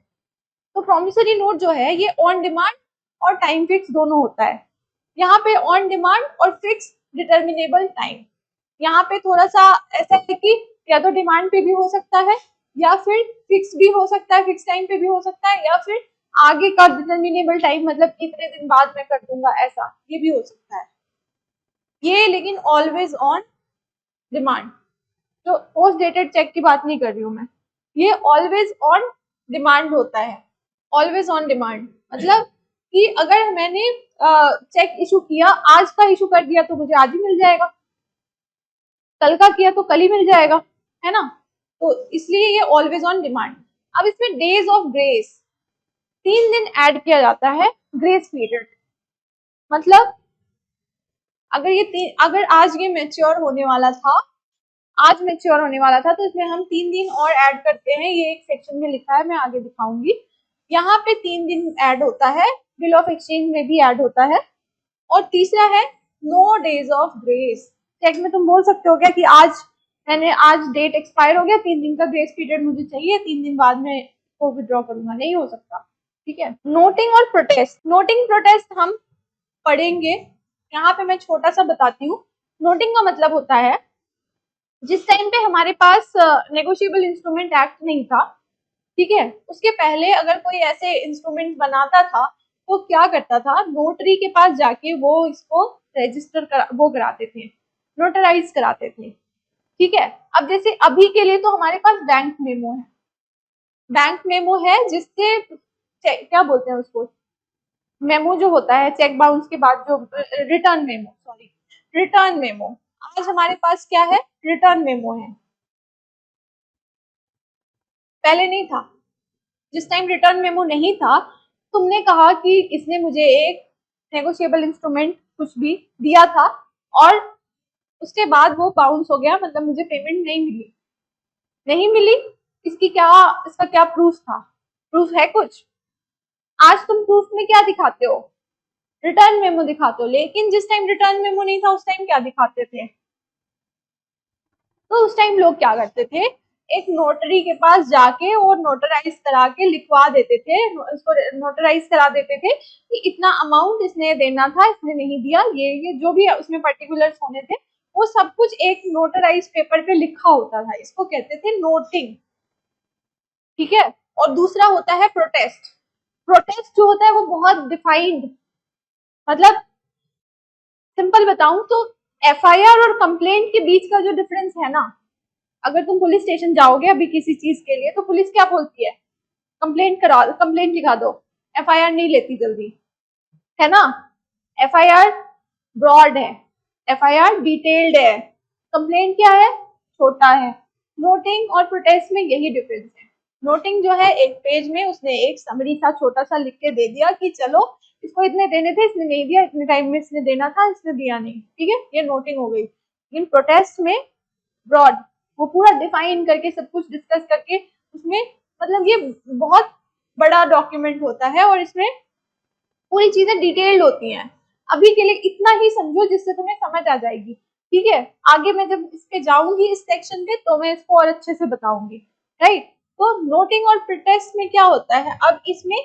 तो प्रॉमिसरी नोट जो है ये ऑन डिमांड और टाइम फिक्स दोनों होता है। यहाँ पे ऑन डिमांड और फिक्स डिटर्मिनेबल टाइम, यहाँ पे थोड़ा सा ऐसा है कि या तो डिमांड पे भी हो सकता है, या फिर फिक्स भी हो सकता है, फिक्स टाइम पे भी हो सकता है, या फिर आगे का डिटर्मिनेबल टाइम, मतलब इतने दिन बाद मैं कर दूंगा, ऐसा ये भी हो सकता है। ये लेकिन ऑलवेज ऑन डिमांड, जो पोस्ट डेटेड चेक की बात नहीं कर रही हूँ मैं, ये ऑलवेज ऑन डिमांड होता है। ऑलवेज ऑन डिमांड मतलब कि अगर मैंने चेक इशू किया, आज का इशू कर दिया तो मुझे आज ही मिल जाएगा, कल का किया तो कल ही मिल जाएगा, है ना। तो इसलिए ये ऑलवेज ऑन डिमांड। अब इसमें डेज ऑफ ग्रेस, 3 दिन ऐड किया जाता है ग्रेस पीरियड, मतलब अगर अगर आज ये मेच्योर होने वाला था, आज मेच्योर होने वाला था, तो इसमें हम 3 दिन और ऐड करते हैं, ये एक सेक्शन में लिखा है, मैं आगे दिखाऊंगी। यहाँ पे 3 दिन ऐड होता है, बिल ऑफ एक्सचेंज में भी ऐड होता है। और तीसरा है no days of grace. Cheque में तुम बोल सकते हो क्या कि आज डेट एक्सपायर हो गया, 3 दिन का ग्रेस पीरियड मुझे चाहिए, 3 दिन बाद में को विड्रॉ करूंगा, नहीं हो सकता, ठीक है। नोटिंग और प्रोटेस्ट, नोटिंग प्रोटेस्ट हम पढ़ेंगे, यहाँ पे मैं छोटा सा बताती हूँ। नोटिंग का मतलब होता है जिस टाइम पे हमारे पास नेगोशिएबल इंस्ट्रूमेंट एक्ट नहीं था, ठीक है, उसके पहले अगर कोई ऐसे इंस्ट्रूमेंट बनाता था तो क्या करता था, नोटरी के पास जाके वो इसको रजिस्टर वो कराते थे, नोटराइज कराते थे, ठीक है। अब जैसे अभी के लिए तो हमारे पास बैंक मेमो है, बैंक मेमो है जिससे क्या बोलते हैं उसको, मेमो जो होता है चेक बाउंस के बाद जो return memo, sorry return memo, आज हमारे पास क्या है, रिटर्न मेमो है, पहले नहीं था। जिस टाइम रिटर्न मेमो नहीं था, तुमने कहा कि इसने मुझे एक नेगोशिएबल इंस्ट्रूमेंट कुछ भी दिया था और उसके बाद वो बाउंस हो गया, मतलब मुझे पेमेंट नहीं मिली, नहीं मिली, इसका क्या प्रूफ था, प्रूफ है कुछ, आज तुम प्रूफ में क्या दिखाते हो, रिटर्न मेमो दिखाते हो। लेकिन जिस टाइम रिटर्न मेमो नहीं था उस टाइम क्या दिखाते थे, तो उस टाइम लोग क्या करते थे, एक नोटरी के पास जाके और नोटराइज करा के लिखवा देते थे, उसको नोटराइज करा देते थे कि इतना अमाउंट इसने देना था, इसने नहीं दिया, ये जो भी उसमें पर्टिकुलर्स होने थे वो सब कुछ एक नोटराइज पेपर पे लिखा होता था, इसको कहते थे नोटिंग, ठीक है। और दूसरा होता है प्रोटेस्ट। प्रोटेस्ट जो होता है वो बहुत डिफाइंड, मतलब सिंपल बताऊं तो एफआईआर और कंप्लेंट के बीच का जो डिफरेंस है ना, अगर तुम पुलिस स्टेशन जाओगे अभी किसी चीज के लिए तो पुलिस क्या बोलती है, कंप्लेंट करा, कंप्लेंट लिखा दो, एफआईआर नहीं लेती जल्दी, है ना। एफआईआर ब्रॉड है, एफआईआर डिटेल्ड है, कंप्लेंट क्या है, छोटा है। नोटिंग और प्रोटेस्ट में यही डिफरेंस है। नोटिंग जो है एक पेज में उसने एक समरी सा छोटा सा लिख के दे दिया कि चलो इसको इतने देने थे, इसने नहीं दिया, इतने टाइम में इसने देना था, इसने दिया नहीं, ठीक है, ये नोटिंग हो गई। इन प्रोटेस्ट में ब्रॉड, वो पूरा डिफाइन करके सब कुछ डिस्कस करके उसमें, मतलब ये बहुत बड़ा डॉक्यूमेंट होता है और इसमें पूरी चीजें डिटेल्ड होती हैं। अभी के लिए इतना ही समझो जिससे तुम्हें समझ आ जाएगी, ठीक है। आगे मैं जब इस पे जाऊंगी इस सेक्शन पे तो मैं इसको और अच्छे से बताऊंगी, राइट। तो नोटिंग और प्रोटेस्ट में क्या होता है, अब इसमें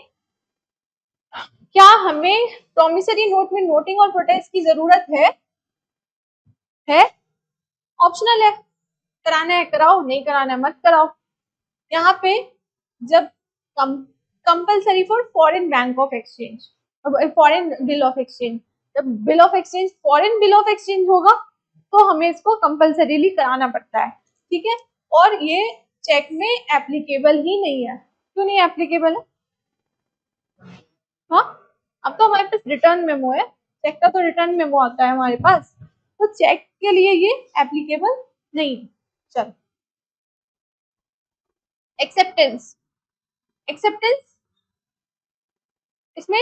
क्या हमें प्रोमिसरी नोट में नोटिंग और प्रोटेस्ट की जरूरत है ऑप्शनल है, कराना है कराओ, नहीं कराना है मत कराओ। यहाँ पे जब compulsory for foreign bank of exchange, foreign bill of exchange, जब bill of exchange foreign bill of exchange होगा तो हमें इसको कंपल्सरीली कराना पड़ता है, ठीक है। और ये चेक में एप्लीकेबल ही नहीं है। क्यों नहीं एप्लीकेबल है? हाँ, अब तो हमारे पास रिटर्न मेमो है, चेक का तो रिटर्न मेमो आता है हमारे पास, तो चेक के लिए ये एप्लीकेबल नहीं। चल, एक्सेप्टेंस, एक्सेप्टेंस इसमें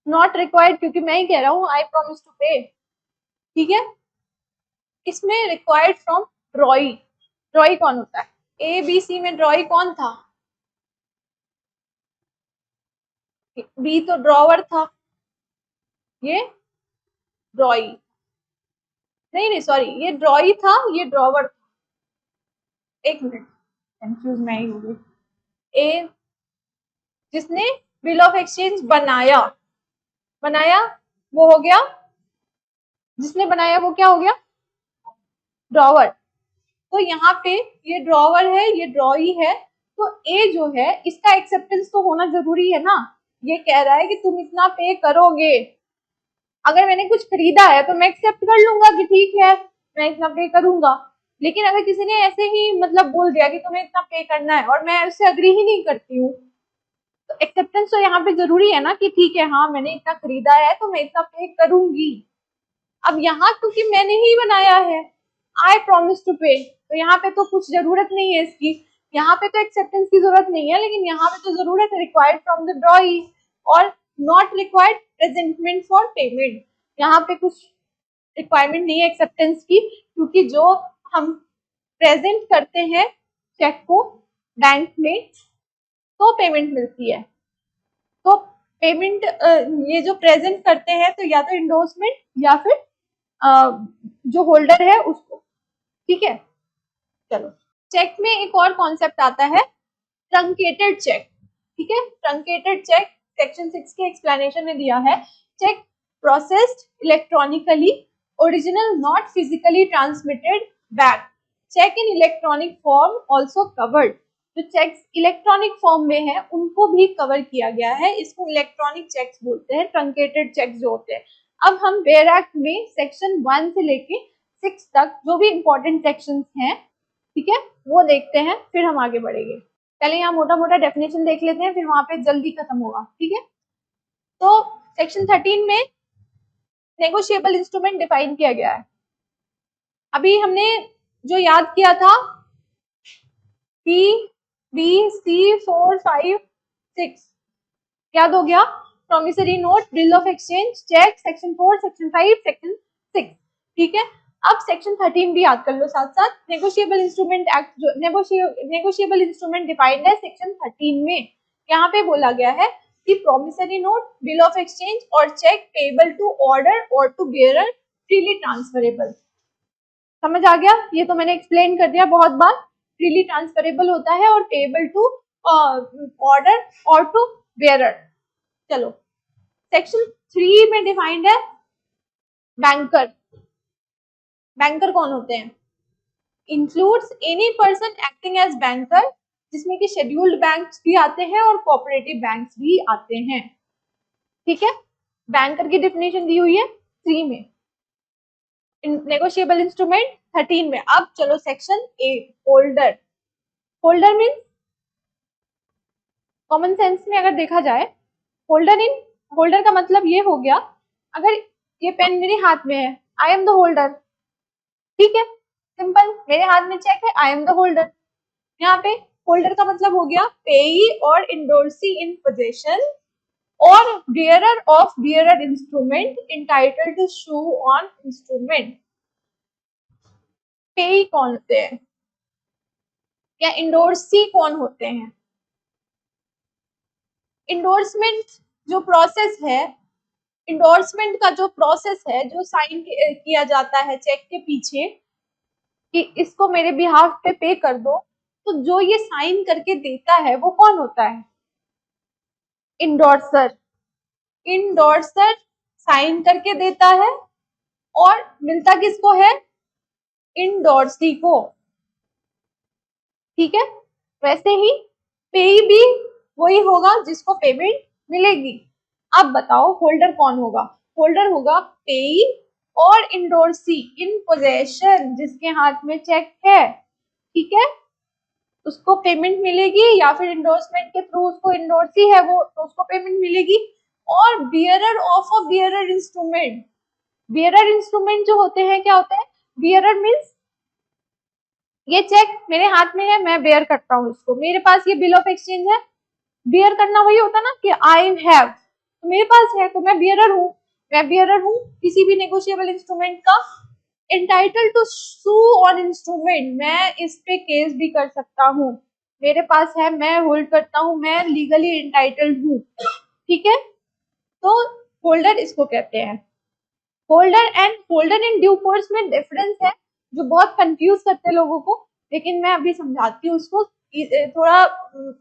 नॉट रिक्वायर्ड, क्योंकि मैं ही कह रहा हूँ आई प्रॉमिस टू पे, ठीक है। इसमें रिक्वायर्ड फ्रॉम ड्रॉई, ड्रॉई कौन होता है? ए बी सी में ड्रॉई कौन था? बी तो ड्रॉवर था, ये ड्रॉई, नहीं नहीं सॉरी, ये ड्रॉई था, ये ड्रॉवर था। एक मिनट, कंफ्यूज मैं ही हो गई। ए जिसने बिल ऑफ एक्सचेंज बनाया, बनाया वो हो गया, जिसने बनाया वो क्या हो गया? ड्रॉवर। तो यहाँ पे ये ड्रॉवर है, ये ड्रॉई है, तो ए जो है इसका एक्सेप्टेंस तो होना जरूरी है ना। ये कह रहा है कि तुम इतना पे करोगे, अगर मैंने कुछ खरीदा है तो मैं एक्सेप्ट कर लूंगा कि ठीक है मैं इतना पे करूंगा। लेकिन अगर किसी ने ऐसे ही मतलब बोल दिया कि तुम्हें इतना पे करना है और मैं उससे अग्री ही नहीं करती हूँ, तो एक्सेप्टेंस तो यहाँ पे जरूरी है ना कि ठीक है हाँ मैंने इतना खरीदा है तो मैं इतना पे करूंगी। अब यहाँ क्योंकि मैंने ही बनाया है, आई प्रॉमिस टू पे, तो यहाँ पे तो कुछ जरूरत नहीं है इसकी, यहाँ पे तो एक्सेप्टेंस की जरूरत नहीं है, लेकिन यहाँ पे तो जरूरत है रिक्वायर्ड फ्रॉम द ड्रॉई और not required presentment for payment. यहाँ पे कुछ रिक्वायरमेंट नहीं है एक्सेप्टेंस की, क्योंकि जो हम प्रेजेंट करते हैं चेक को बैंक में तो पेमेंट मिलती है। तो पेमेंट ये जो प्रेजेंट करते हैं तो या तो इंडोर्समेंट या फिर जो होल्डर है उसको, ठीक है। चलो, चेक में एक और कॉन्सेप्ट आता है ट्रंकेटेड चेक, ठीक है। ट्रंकेटेड चेक सेक्शन 6 के एक्सप्लेनेशन में दिया है, cheque processed electronically, original not physically transmitted back, cheque in electronic form also covered. जो चेक्स इलेक्ट्रॉनिक फॉर्म में है उनको भी कवर किया गया है, इसको इलेक्ट्रॉनिक चेक्स बोलते हैं, ट्रंकेटेड चेक्स जो होते हैं। अब हम बेयर एक्ट में सेक्शन 1 से लेके 6 तक जो भी इंपॉर्टेंट सेक्शंस हैं, ठीक है, वो देखते हैं, फिर हम आगे बढ़ेंगे। पहले यहाँ मोटा मोटा डेफिनेशन देख लेते हैं, फिर वहां पे जल्दी खत्म होगा, ठीक है। तो सेक्शन 13 में नेगोशिएबल इंस्ट्रूमेंट डिफाइन किया गया है। अभी हमने जो याद किया था पी बी सी 4 5 6 याद हो गया, promissory note, bill of exchange, cheque, section 4, section 5, section 6, ठीक है। अब सेक्शन 13 भी याद कर लो साथ साथ, नेगोशिएबल इंस्ट्रूमेंट एक्ट, जो नेगोशिएबल इंस्ट्रूमेंट डिफाइंड है सेक्शन 13 में। यहाँ पे बोला गया है कि promissory note, bill of exchange और चेक पेबल टू ऑर्डर और टू बियरर, फ्रीली ट्रांसफरेबल। समझ आ गया? ये तो मैंने एक्सप्लेन कर दिया बहुत बार, फ्रीली ट्रांसफरेबल होता है और पेबल टू ऑर्डर और टू बियरर। चलो, सेक्शन 3 में डिफाइंड है बैंकर। बैंकर कौन होते हैं? Includes any person acting as banker, जिसमें कि शेड्यूल्ड बैंक्स भी आते हैं और कोऑपरेटिव बैंक्स भी आते हैं, ठीक है। बैंकर की डेफिनेशन दी हुई है 3 में, नेगोशिएबल इंस्ट्रूमेंट 13 में। अब चलो section 8, holder. Holder means common sense में अगर देखा जाए, होल्डर का मतलब ये हो गया, अगर ये पेन मेरे हाथ में है, आई एम द होल्डर, ठीक है। सिंपल, मेरे हाथ में चेक है, आई एम द होल्डर। यहाँ पे होल्डर का मतलब हो गया पेई और इंडोर्सी इन पोजेशन और bearer of bearer instrument entitled to sue on instrument। पेई कौन होते हैं या इंडोर्सी कौन होते हैं? इंडोर्समेंट जो प्रोसेस है, इंडोर्समेंट का जो प्रोसेस है, जो साइन किया जाता है चेक के पीछे कि इसको मेरे बिहाफ पे कर दो, तो जो ये साइन करके देता है वो कौन होता है? इंडोर्सर। इंडोर्सर साइन करके देता है और मिलता किसको है? इंडोर्सी को। ठीक है, वैसे ही पेई भी वही होगा जिसको पेमेंट मिलेगी। अब बताओ होल्डर कौन होगा? होल्डर होगा पेई और इंडोर्सी इन पोजेशन, जिसके हाथ में चेक है। ठीक है, उसको पेमेंट मिलेगी या फिर इंडोर्समेंट के थ्रू उसको इंडोर्सी है वो, तो उसको पेमेंट मिलेगी। और bearer of a bearer instrument, bearer instrument जो होते हैं क्या होते हैं? बियरर मीन्स ये चेक मेरे हाथ में है, मैं बेयर करता हूँ इसको, मेरे पास ये बिल ऑफ एक्सचेंज है। बेयर करना वही होता ना कि आई हैव, तो मेरे पास है तो मैं बियरर हूँ। मैं बियरर हूँ किसी भी नेगोशिएबल इंस्ट्रूमेंट का। Entitled to sue on instrument, मैं इस पे केस भी कर सकता हूँ, मेरे पास है, मैं होल्ड करता हूँ, मैं लीगली एंटाइटल्ड हूँ। ठीक है, तो होल्डर इसको कहते हैं। Holder and holder in due course में डिफरेंस है जो बहुत कंफ्यूज करते हैं लोगों को, लेकिन मैं अभी समझाती हूँ उसको, थोड़ा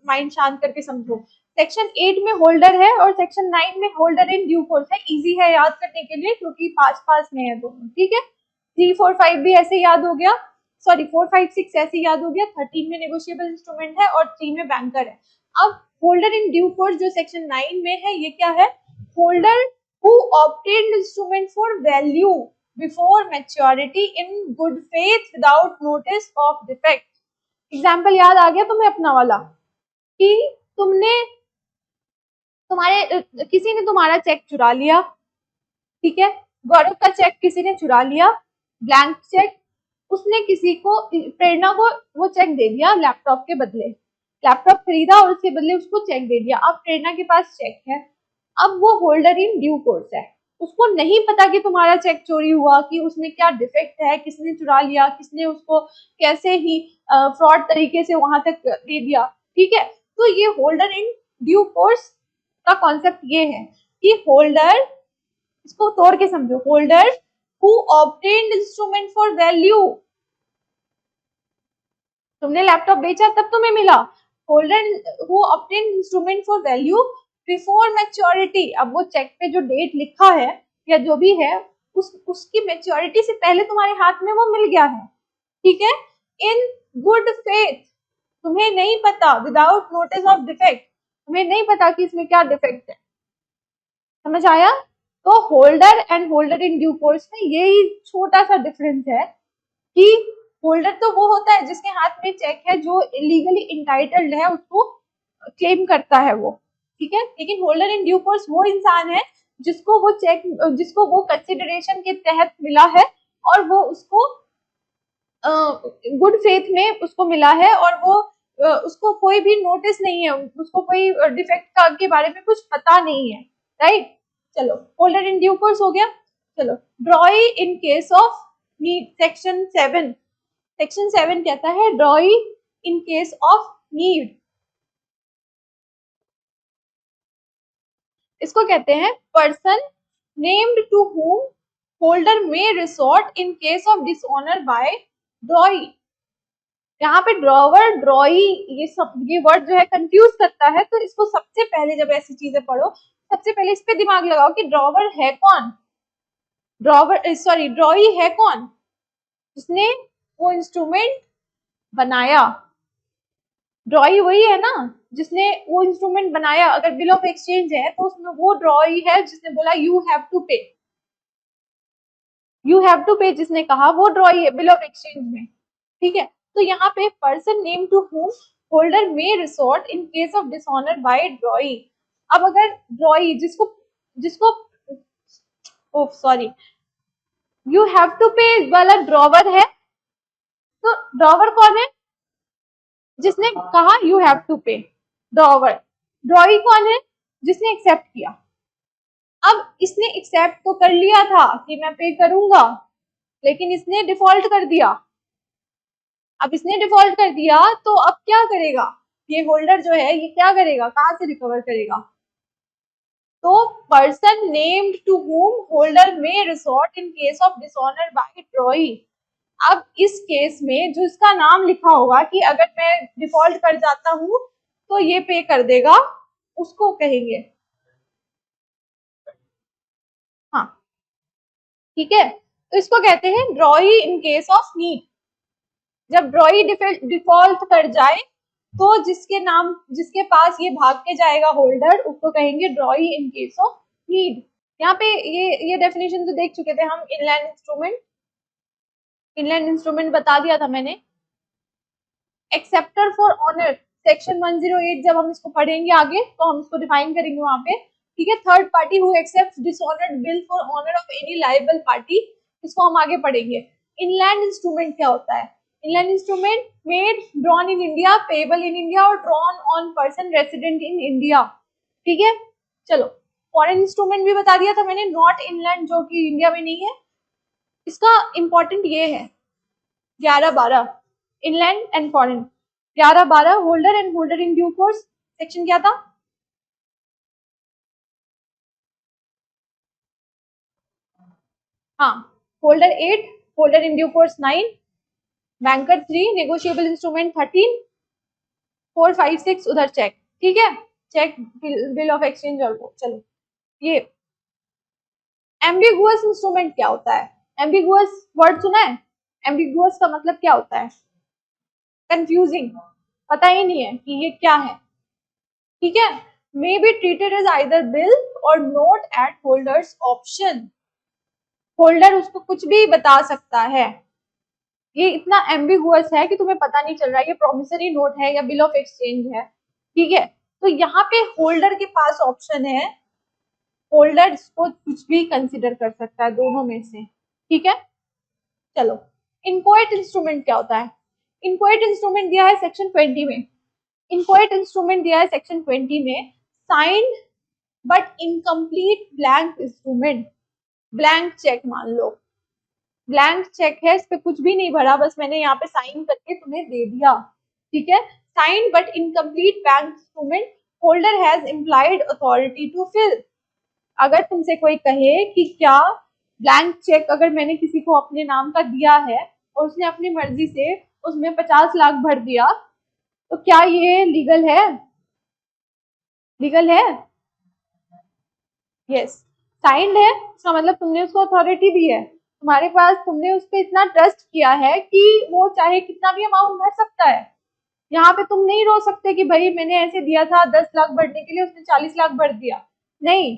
माइंड शांत करके समझो। सेक्शन 8 में होल्डर है और सेक्शन 9 में होल्डर इन ड्यू कोर्स है। इजी है याद करने के लिए क्योंकि पास पास में है दोनों। ठीक है, 3, 4, 5 भी ऐसे याद हो गया, सॉरी 4, 5, 6 ऐसे याद हो गया। 13 में नेगोशिएबल इंस्ट्रूमेंट है और 3 में बैंकर है। अब होल्डर इन ड्यू कोर्स जो सेक्शन 9 में है, ये क्या है? Holder who obtained instrument for value before maturity in good faith without notice of defect। Example याद आ गया तुम्हें अपना वाला कि किसी ने तुम्हारा चेक चुरा लिया। ठीक है, गौरव का चेक किसी ने चुरा लिया, ब्लैंक चेक। उसने किसी को, प्रेरणा को वो चेक दे दिया लैपटॉप के बदले, लैपटॉप खरीदा और उसके बदले उसको चेक दे दिया। अब प्रेरणा के पास चेक है, अब वो होल्डर इन ड्यू कोर्स है, उसको नहीं पता कि तुम्हारा चेक चोरी हुआ, कि उसमें क्या डिफेक्ट है, किसने चुरा लिया, किसने उसको कैसे ही फ्रॉड तरीके से वहां तक दे दिया। ठीक है, तो ये होल्डर इन ड्यू कोर्स का कॉन्सेप्ट ये है कि होल्डर, इसको तोड़ के समझो, holder who obtained instrument for value, तुमने लैपटॉप बेचा तब तुम्हें मिला। Holder who obtained instrument for value before maturity, अब वो चेक पे जो डेट लिखा है या जो भी है उसकी मैच्योरिटी से पहले तुम्हारे हाथ में वो मिल गया है। ठीक है, इन गुड फेथ, तुम्हें नहीं पता, विदाउट नोटिस ऑफ डिफेक्ट, तुम्हें नहीं पता कि इसमें क्या डिफेक्ट है। समझ आया? तो holder and holder in due course में यही छोटा सा डिफरेंस है कि होल्डर तो वो होता है जिसके हाथ में चेक है, जो लीगली इंटाइटल्ड है, उसको क्लेम करता है वो। ठीक है, लेकिन होल्डर इन ड्यू कोर्स वो इंसान है जिसको वो चेक, जिसको वो कंसिडरेशन के तहत मिला है और वो उसको गुड फेथ में उसको मिला है और वो उसको कोई भी नोटिस नहीं है, उसको कोई डिफेक्ट का के बारे में कुछ पता नहीं है। राइट, चलो होल्डर इन ड्यू कोर्स हो गया। चलो drawee in case of need, section 7। Section 7 कहता है drawee in case of need, इसको कहते हैं person named to whom holder may resort in case of dishonour by drawee. यहाँ पे ड्रॉवर, ड्रॉई, ये वर्ड जो है कंफ्यूज करता है, तो इसको सबसे पहले जब ऐसी चीजें पढ़ो, सबसे पहले इस पे दिमाग लगाओ कि ड्रॉवर है कौन, ड्रॉवर सॉरी ड्रॉई है कौन, जिसने वो इंस्ट्रूमेंट बनाया। ड्रॉई वही है ना जिसने वो इंस्ट्रूमेंट बनाया। अगर बिल ऑफ एक्सचेंज है तो उसमें वो ड्रॉई है जिसने बोला यू हैव टू पे, यू हैव टू पे जिसने कहा, वो ड्रॉई है बिल ऑफ एक्सचेंज में। ठीक है, तो यहाँ पे person name to whom holder may resort in case of dishonour by drawee. अब अगर ड्रॉई जिसको जिसको सॉरी यू हैव टू पे वाला ड्रॉवर है, तो ड्रॉवर कौन है? जिसने कहा यू हैव टू पे, ड्रॉवर। ड्रॉई कौन है? जिसने एक्सेप्ट किया। अब इसने एक्सेप्ट तो कर लिया था कि मैं पे करूंगा, लेकिन इसने डिफॉल्ट कर दिया। अब इसने डिफॉल्ट कर दिया तो अब क्या करेगा ये होल्डर जो है, ये क्या करेगा, कहां से रिकवर करेगा? तो person named to whom holder may resort in case of dishonour by drawee. अब इस केस में जो इसका नाम लिखा होगा कि अगर मैं डिफॉल्ट कर जाता हूं तो ये पे कर देगा, उसको कहेंगे। हाँ ठीक है, तो इसको कहते हैं ड्रॉई इन केस ऑफ नीड। जब ड्रॉई डिफॉल्ट कर जाए तो जिसके पास ये भाग के जाएगा होल्डर, उसको कहेंगे ड्रॉई इन केस ऑफ नीड। यहाँ पे ये डेफिनेशन तो देख चुके थे हम। इनलैंड इंस्ट्रूमेंट बता दिया था मैंने। एक्सेप्टर फॉर ऑनर, सेक्शन 108 जब हम इसको पढ़ेंगे आगे तो हम इसको डिफाइन करेंगे वहां पे। ठीक है, third party who accepts dishonoured bill for honour of any liable party, इसको हम आगे पढ़ेंगे। इनलैंड इंस्ट्रूमेंट क्या होता है? Inland instrument made drawn in India, payable in India और drawn on person resident in India. ठीक है, चलो फॉरेन इंस्ट्रूमेंट भी बता दिया था मैंने, नॉट इनलैंड, जो कि इंडिया में नहीं है। इसका इंपॉर्टेंट ये है 11-12 inland and foreign. 11-12 holder and holder in due course, section क्या था? हाँ, holder 8, holder in due course 9, banker 3, negotiable instrument 13, 4, 5, 6 उधर चेक। ठीक है, चेक, बिल ऑफ एक्सचेंज और वो। चलो ये एम्बिगुअस इंस्ट्रूमेंट क्या होता है? एम्बिगुअस वर्ड सुना है? एम्बिगुअस का मतलब क्या होता है? कंफ्यूजिंग, पता ही नहीं है कि ये क्या है। ठीक है, may be treated as either bill और note at holder's option. Holder उसको कुछ भी बता सकता है। ये इतना एम्बिगुअस है कि तुम्हें पता नहीं चल रहा है ये प्रोमिसरी नोट है या बिल ऑफ एक्सचेंज है। ठीक है, तो यहाँ पे होल्डर के पास ऑप्शन है, होल्डर इसको कुछ भी कंसिडर कर सकता है दोनों में से। ठीक है, चलो इनकोएट इंस्ट्रूमेंट क्या होता है? इनकोएट इंस्ट्रूमेंट दिया है सेक्शन 20 में। इनकोएट इंस्ट्रूमेंट दिया है सेक्शन 20 में, signed but incomplete blank instrument. Blank cheque मान लो, ब्लैंक चेक है, इस पे कुछ भी नहीं भरा, बस मैंने यहाँ पे साइन करके तुम्हें दे दिया। ठीक है, signed but incomplete bank instrument, holder has implied authority to fill. अगर तुमसे कोई कहे कि क्या ब्लैंक चेक अगर मैंने किसी को अपने नाम का दिया है और उसने अपनी मर्जी से उसमें 50 लाख भर दिया, तो क्या ये लीगल है? लीगल है? यस, साइंड है, इसका मतलब तुमने उसको अथॉरिटी दी है, तुम्हारे पास, तुमने उस पर इतना ट्रस्ट किया है कि वो चाहे कितना भी अमाउंट भर सकता है। यहाँ पे तुम नहीं रो सकते कि भाई मैंने ऐसे दिया था 10 लाख भरने के लिए, उसने 40 लाख भर दिया, नहीं।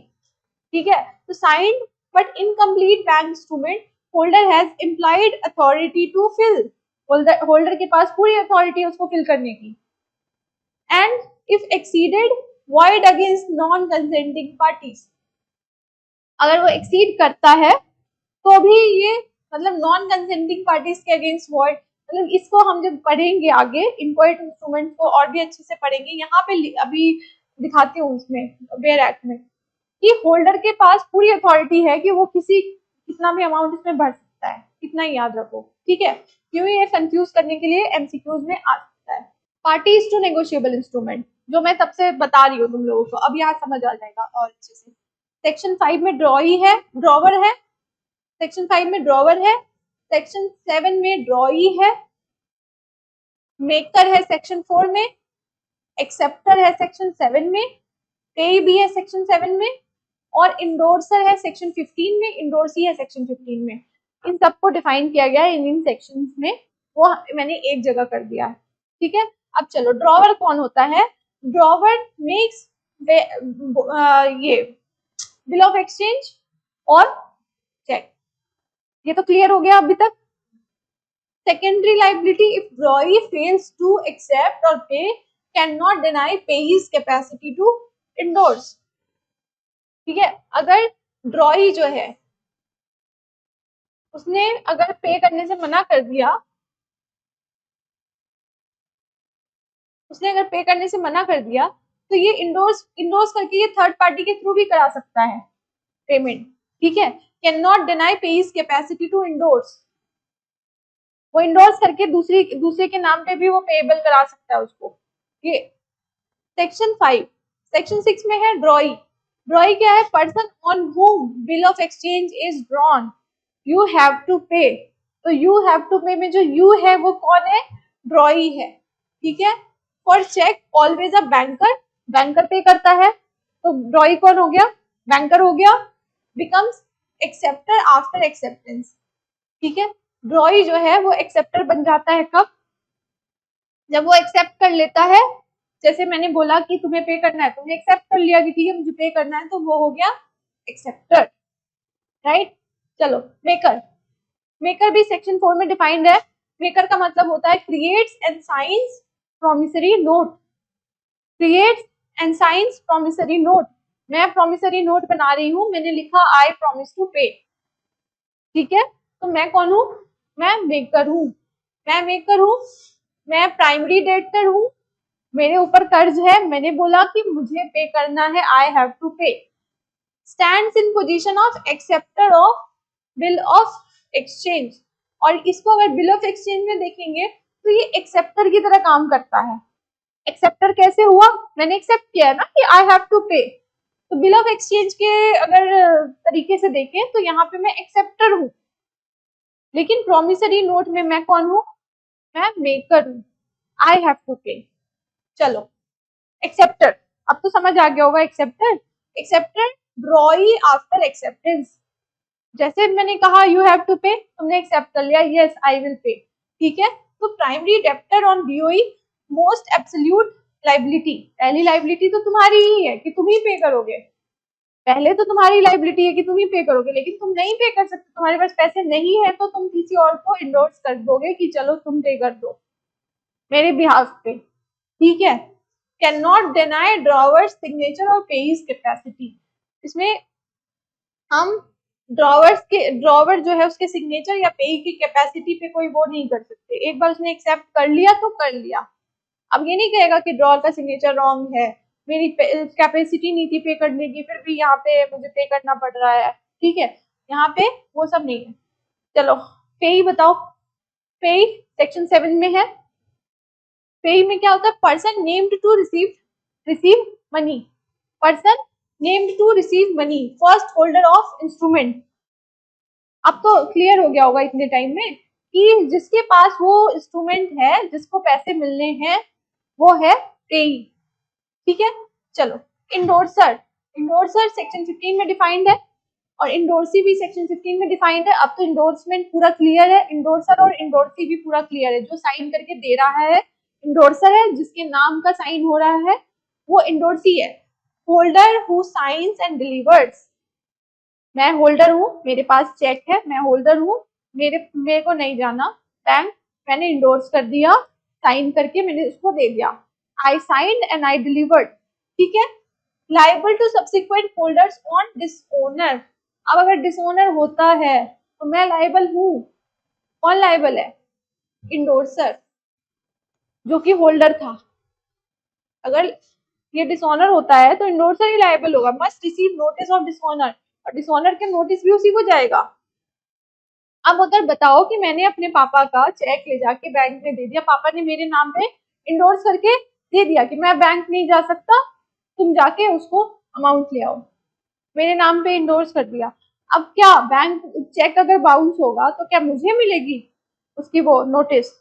ठीक है, तो signed but incomplete bank instrument, holder has implied authority to fill. Holder के पास पूरी अथॉरिटी है उसको फिल करने की। And if exceeded, void against non consenting parties. अगर वो एक्सीड करता है तो भी ये मतलब नॉन कंसेंटिंग पार्टीज के अगेंस्ट वॉइड, मतलब इसको हम जब पढ़ेंगे आगे इनक्वाइट इंस्ट्रूमेंट को और भी अच्छे से पढ़ेंगे। यहाँ पे अभी दिखाती हूँ उसमें वेयर एक्ट में कि होल्डर के पास पूरी अथॉरिटी है कि वो कितना भी अमाउंट इसमें भर सकता है, कितना ही याद रखो। ठीक है, क्यों ये कंफ्यूज करने के लिए एमसीक्यूज में आ सकता है। पार्टीज टू नेगोशिएबल इंस्ट्रूमेंट जो मैं तब से बता रही हूँ तुम लोगों को, अब यहाँ समझ आ जाएगा और अच्छे से। सेक्शन 5 में ड्रॉई है, ड्रॉवर है। सेक्शन 5 में ड्रॉवर है, सेक्शन 7 में ड्रॉई है, मेकर है सेक्शन 4 में, एक्सेप्टर है सेक्शन 7 में, पे भी है सेक्शन 7 में, और इंडोर्सर है सेक्शन 15 में, इंडोर्सी है सेक्शन 15 में। इन सबको डिफाइन किया गया है इन सेक्शंस में, वो मैंने एक जगह कर दिया है। ठीक है, अब चलो ड्रॉवर कौन होता है? ड्रॉवर मेक्स ये बिल ऑफ एक्सचेंज और चेक। ये तो क्लियर हो गया अभी तक। Secondary liability, if drawee fails to accept और pay, can not deny payee's capacity to endorse. ठीक है, अगर ड्रॉई जो है उसने अगर पे करने से मना कर दिया उसने अगर पे करने से मना कर दिया तो ये इंडोर्स करके ये थर्ड पार्टी के थ्रू भी करा सकता है पेमेंट, ठीक है। Can not deny payee's capacity to endorse, वो इंडोर्स करके दूसरे के नाम पे भी वो पेएबल करा सकता है उसको। ये सेक्शन 5। सेक्शन 6 में है ड्रॉई। ड्रॉई क्या है? Person on whom bill of exchange is drawn you have to pay. तो यू हैव टू पे में जो यू है वो कौन है? ड्रॉई है, ठीक है। For cheque always a banker, banker pay करता है, तो ड्रॉई कौन हो गया? बैंकर हो गया। बिकम्स एक्सेप्टर आफ्टर एक्सेप्टेंस, ठीक है। ड्रॉई जो है वो एक्सेप्टर बन जाता है कब? जब वो एक्सेप्ट कर लेता है। जैसे मैंने बोला कि तुम्हें पे करना है, तुमने एक्सेप्ट कर लिया कि ठीक है मुझे पे करना है, तो वो हो गया एक्सेप्टर, राइट। चलो मेकर। मेकर भी सेक्शन 4 में डिफाइंड है। मेकर का मतलब होता है creates and science promissory note. Creates and science promissory note. मैं प्रोमिसरी नोट बना रही हूँ, मैंने लिखा आई प्रॉमिस टू पे, ठीक है। तो मैं कौन हूँ? मैं मेकर हूँ। मैं मेकर हूँ, मैं प्राइमरी डेटर हूँ, मेरे ऊपर कर्ज है, मैंने बोला कि मुझे पे करना है, आई हैव टू पे। Stands in position of acceptor of bill of exchange. और इसको अगर बिल ऑफ एक्सचेंज में देखेंगे तो ये एक्सेप्टर की तरह काम करता है। एक्सेप्टर कैसे हुआ? मैंने एक्सेप्ट किया है ना कि आई हैव टू पे। तो बिल ऑफ एक्सचेंज के अगर तरीके से देखें तो यहाँ पे मैं एक्सेप्टर हूँ, लेकिन प्रोमिसरी नोट में मैं कौन हूँ? मैं मेकर हूँ, आई हैव टू पे। चलो एक्सेप्टर, अब तो समझ आ गया होगा एक्सेप्टर। Acceptor ड्रॉई after acceptance. जैसे मैंने कहा यू हैव टू पे, तुमने एक्सेप्ट कर लिया, यस आई विल पे, ठीक है। तो primary debtor on BOE most absolute liability. पहली लाइबिलिटी तो तुम्हारी ही है कि तुम ही पे करोगे, पहले तो तुम्हारी लाइबिलिटी है कि तुम ही पे करोगे, लेकिन तुम नहीं पे कर सकते, तुम्हारे पास पैसे नहीं है तो तुम किसी और को इंडोर्स कर दोगे कि चलो तुम पे कर दो मेरे बिहाफ पे, ठीक है। Can not deny drawer signature और पेइज कैपेसिटी। इसमें हम ड्रॉवर जो है उसके सिग्नेचर या पे की कैपेसिटी पे कोई वो नहीं कर सकते। एक बार उसने एक्सेप्ट कर लिया तो कर लिया। अब ये नहीं कहेगा कि ड्रॉवर का सिग्नेचर रॉन्ग है, मेरी कैपेसिटी नहीं थी पे करने की, फिर भी यहाँ पे मुझे पे करना पड़ रहा है, ठीक है। यहाँ पे वो सब नहीं है। चलो पे बताओ। पे सेक्शन 7 में है। पे में क्या होता है? Person named to receive money. Person named to receive money, first holder of instrument. अब तो क्लियर हो गया होगा इतने टाइम में कि जिसके पास वो इंस्ट्रूमेंट है, जिसको पैसे मिलने हैं, वो है पेई, ठीक है। चलो इंडोर्सर। इंडोर्सर सेक्शन 15 में डिफाइंड है और इंडोर्सी भी सेक्शन 15 में डिफाइंड है। अब तो इंडोर्समेंट पूरा क्लियर है, इंडोर्सर और इंडोर्सी भी पूरा क्लियर है। जो साइन करके दे रहा है इंडोर्सर है, जिसके नाम का साइन हो रहा है वो इंडोर्सी है। Holder who science and delivers. मैं होल्डर हूँ, मेरे पास चेक है, मैं होल्डर हूँ, मेरे को नहीं जाना बैंक, मैंने इंडोर्स कर दिया, साइन करके मैंने उसको दे दिया। I signed and I delivered, ठीक है। Liable to subsequent holders on dishonour. अब अगर डिसओनर होता है तो मैं लाइबल हूँ। कौन लाइबल है? इंडोर्सर, जो कि होल्डर था। अगर ये डिसऑनर होता है तो इंडोर्सर ही लाइबल होगा। Must receive notice of dishonour, और डिसऑनर के नोटिस भी उसी को जाएगा। अब अगर बताओ कि मैंने अपने पापा का चेक ले जाके बैंक में दे दिया, पापा ने मेरे नाम पे इंडोर्स करके दे दिया कि मैं बैंक नहीं जा सकता, तुम जाके उसको अमाउंट ले आओ, मेरे नाम पे इंडोर्स कर दिया। अब क्या बैंक चेक अगर बाउंस होगा तो क्या मुझे मिलेगी उसकी वो नोटिस?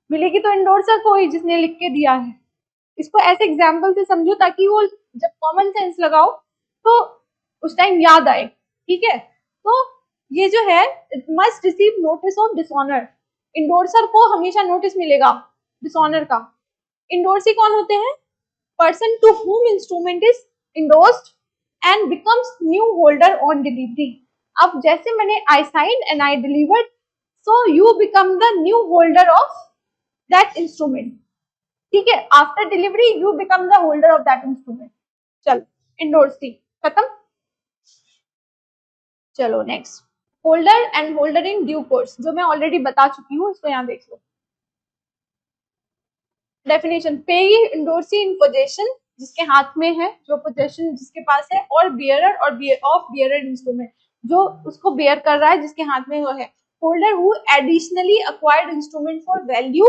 मिलेगी तो इंडोर्सर को ही, जिसने लिख के दिया है। इसको ऐसे एग्जाम्पल से समझो ताकि वो जब कॉमन सेंस लगाओ तो उस टाइम याद आए, ठीक है। तो ये जो है must receive notice of dishonour, endorser को हमेशा नोटिस मिलेगा डिसऑनर का। इंडोर्सी कौन होते हैं? Person to whom instrument is endorsed and becomes new holder on delivery. अब जैसे मैंने I signed and I delivered, so you become the new holder of that instrument, ठीक है। After delivery you become the holder of that instrument. चलो endorsee खत्म। चलो next, holder and holder in due course, जो मैं already बता चुकी हूँ, इसको यहाँ देख लो। Definition, payee endorsee in possession, जिसके हाथ में है, जो पोजेशन जिसके पास है, और बियरर और ऑफ बियरर इंस्ट्रूमेंट, जो उसको बेयर कर रहा है, जिसके हाथ में वो है। Holder who additionally acquired instrument for value,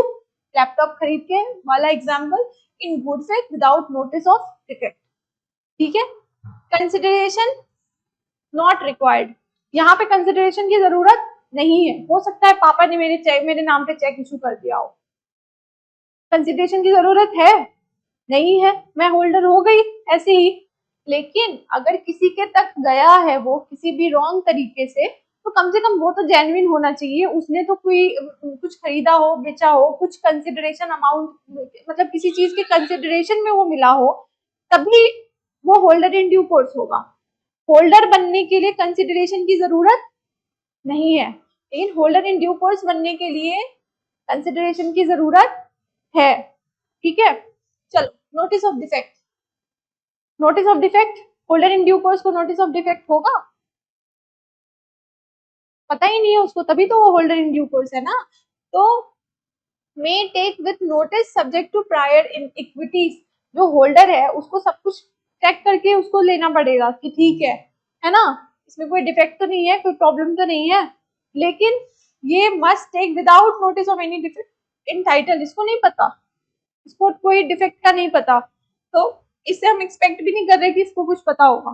laptop खरीद के वाला example, in good faith without notice of defect. ठीक है। कंसिडरेशन नॉट रिक्वायर्ड, यहाँ पे कंसिडरेशन की जरूरत नहीं है। हो सकता है पापा ने मेरे नाम पे चेक इशू कर दिया हो, कंसिडरेशन की जरूरत है नहीं है, मैं होल्डर हो गई ऐसे ही। लेकिन अगर किसी के तक गया है वो किसी भी रॉन्ग तरीके से, तो कम से कम वो तो जेन्युइन होना चाहिए, उसने तो कोई कुछ खरीदा हो, बेचा हो, कुछ कंसिडरेशन अमाउंट, मतलब किसी चीज के कंसिडरेशन में वो मिला हो, तभी वो होल्डर इन ड्यू कोर्स होगा। होल्डर बनने के लिए कंसिडरेशन की जरूरत नहीं है, लेकिन होल्डर इन ड्यू कोर्स बनने के लिए कंसिडरेशन की जरूरत है। ठीक है। चलो, notice of defect. Notice of defect, holder in due course को नोटिस ऑफ डिफेक्ट होगा? पता ही नहीं है उसको, तभी तो वो होल्डर इन ड्यू कोर्स है ना। तो may take with notice subject to prior in equities, जो होल्डर है उसको सब कुछ चेक करके उसको लेना पड़ेगा कि ठीक है ना, इसमें कोई डिफेक्ट तो नहीं है, कोई प्रॉब्लम तो नहीं है। लेकिन ये must take without notice of any defect in title, इसको नहीं पता, इसको कोई डिफेक्ट का नहीं पता, तो इससे हम एक्सपेक्ट भी नहीं कर रहे कि इसको कुछ पता होगा,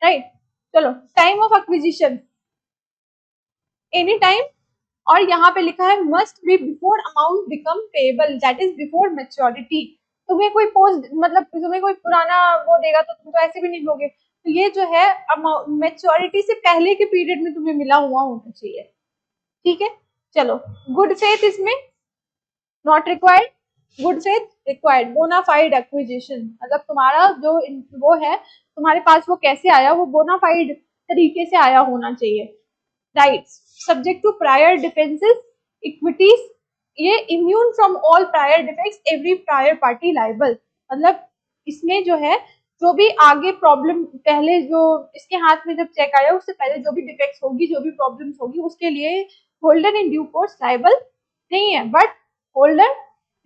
राइट। चलो, time of acquisition, any time, और यहाँ पे लिखा है must be before amount become payable, that is before maturity. तुम्हें कोई पोस्ट, मतलब तुम्हें कोई पुराना वो देगा तो तुम तो ऐसे भी नहीं लोगे, तो ये जो है मैच्योरिटी से पहले के पीरियड में तुम्हें मिला हुआ होना चाहिए। ठीक है। चलो, गुड फेथ इसमें not required, good faith required. Bona fide acquisition, मतलब तुम्हारा जो वो है, तुम्हारे पास वो कैसे आया, वो बोनाफाइड तरीके से आया होना चाहिए। Rights subject to prior defences, equities, ये immune from all prior defects, every prior party liable, मतलब इसमें जो है, जो भी आगे प्रॉब्लम, पहले जो इसके हाथ में जब चेक आया उससे पहले जो भी डिफेक्ट्स होगी, जो भी प्रॉब्लम्स होगी, उसके लिए holder in due course liable नहीं है, बट होल्डर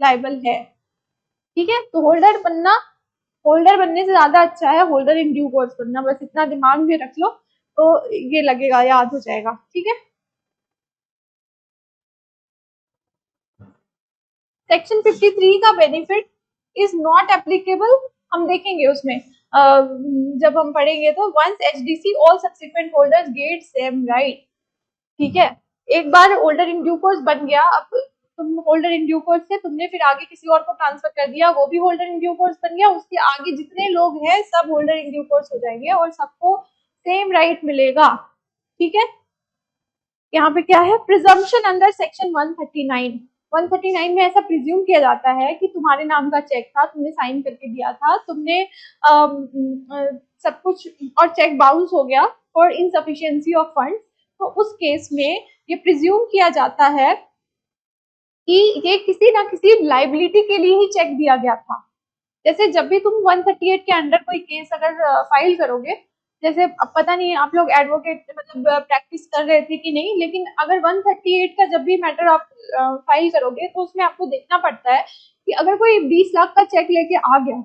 लाइबल है। ठीक है। तो होल्डर बनना, होल्डर बनने से ज्यादा अच्छा है होल्डर इन ड्यू कोर्स बनना, बस इतना दिमाग में रख लो तो ये लगेगा, याद हो जाएगा। ठीक है। सेक्शन 53 का बेनिफिट इज नॉट एप्लीकेबल, हम देखेंगे उसमें जब हम पढ़ेंगे तो। Once HDC all subsequent holders get same right. ठीक है। एक बार होल्डर इन ड्यू कोर्स बन गया, अब तुम होल्डर इन ड्यू कोर्स से तुमने फिर आगे किसी और को ट्रांसफर कर दिया, वो भी होल्डर इन ड्यू कोर्स बन गया, उसके आगे जितने लोग हैं सब होल्डर इन ड्यू कोर्स हो जाएंगे और सबको सेम राइट मिलेगा। ठीक है। यहाँ पे क्या है, प्रिजम्पशन अंडर सेक्शन 139। 139 में ऐसा प्रिज्यूम किया जाता है कि तुम्हारे नाम का चेक था, तुमने साइन करके दिया था, तुमने सब कुछ, और चेक बाउंस हो गया फॉर इनसफिशिएंसी ऑफ फंड, तो उस केस में ये प्रिज्यूम किया जाता है कि ये किसी ना किसी लाइबिलिटी के लिए ही चेक दिया गया था। जैसे जब भी तुम 138 के अंडर कोई केस अगर फाइल करोगे, जैसे अब पता नहीं आप लोग एडवोकेट मतलब प्रैक्टिस कर रहे थे कि नहीं, लेकिन अगर 138 का जब भी मैटर आप फाइल करोगे तो उसमें आपको देखना पड़ता है कि अगर कोई 20 लाख का चेक लेके आ गया,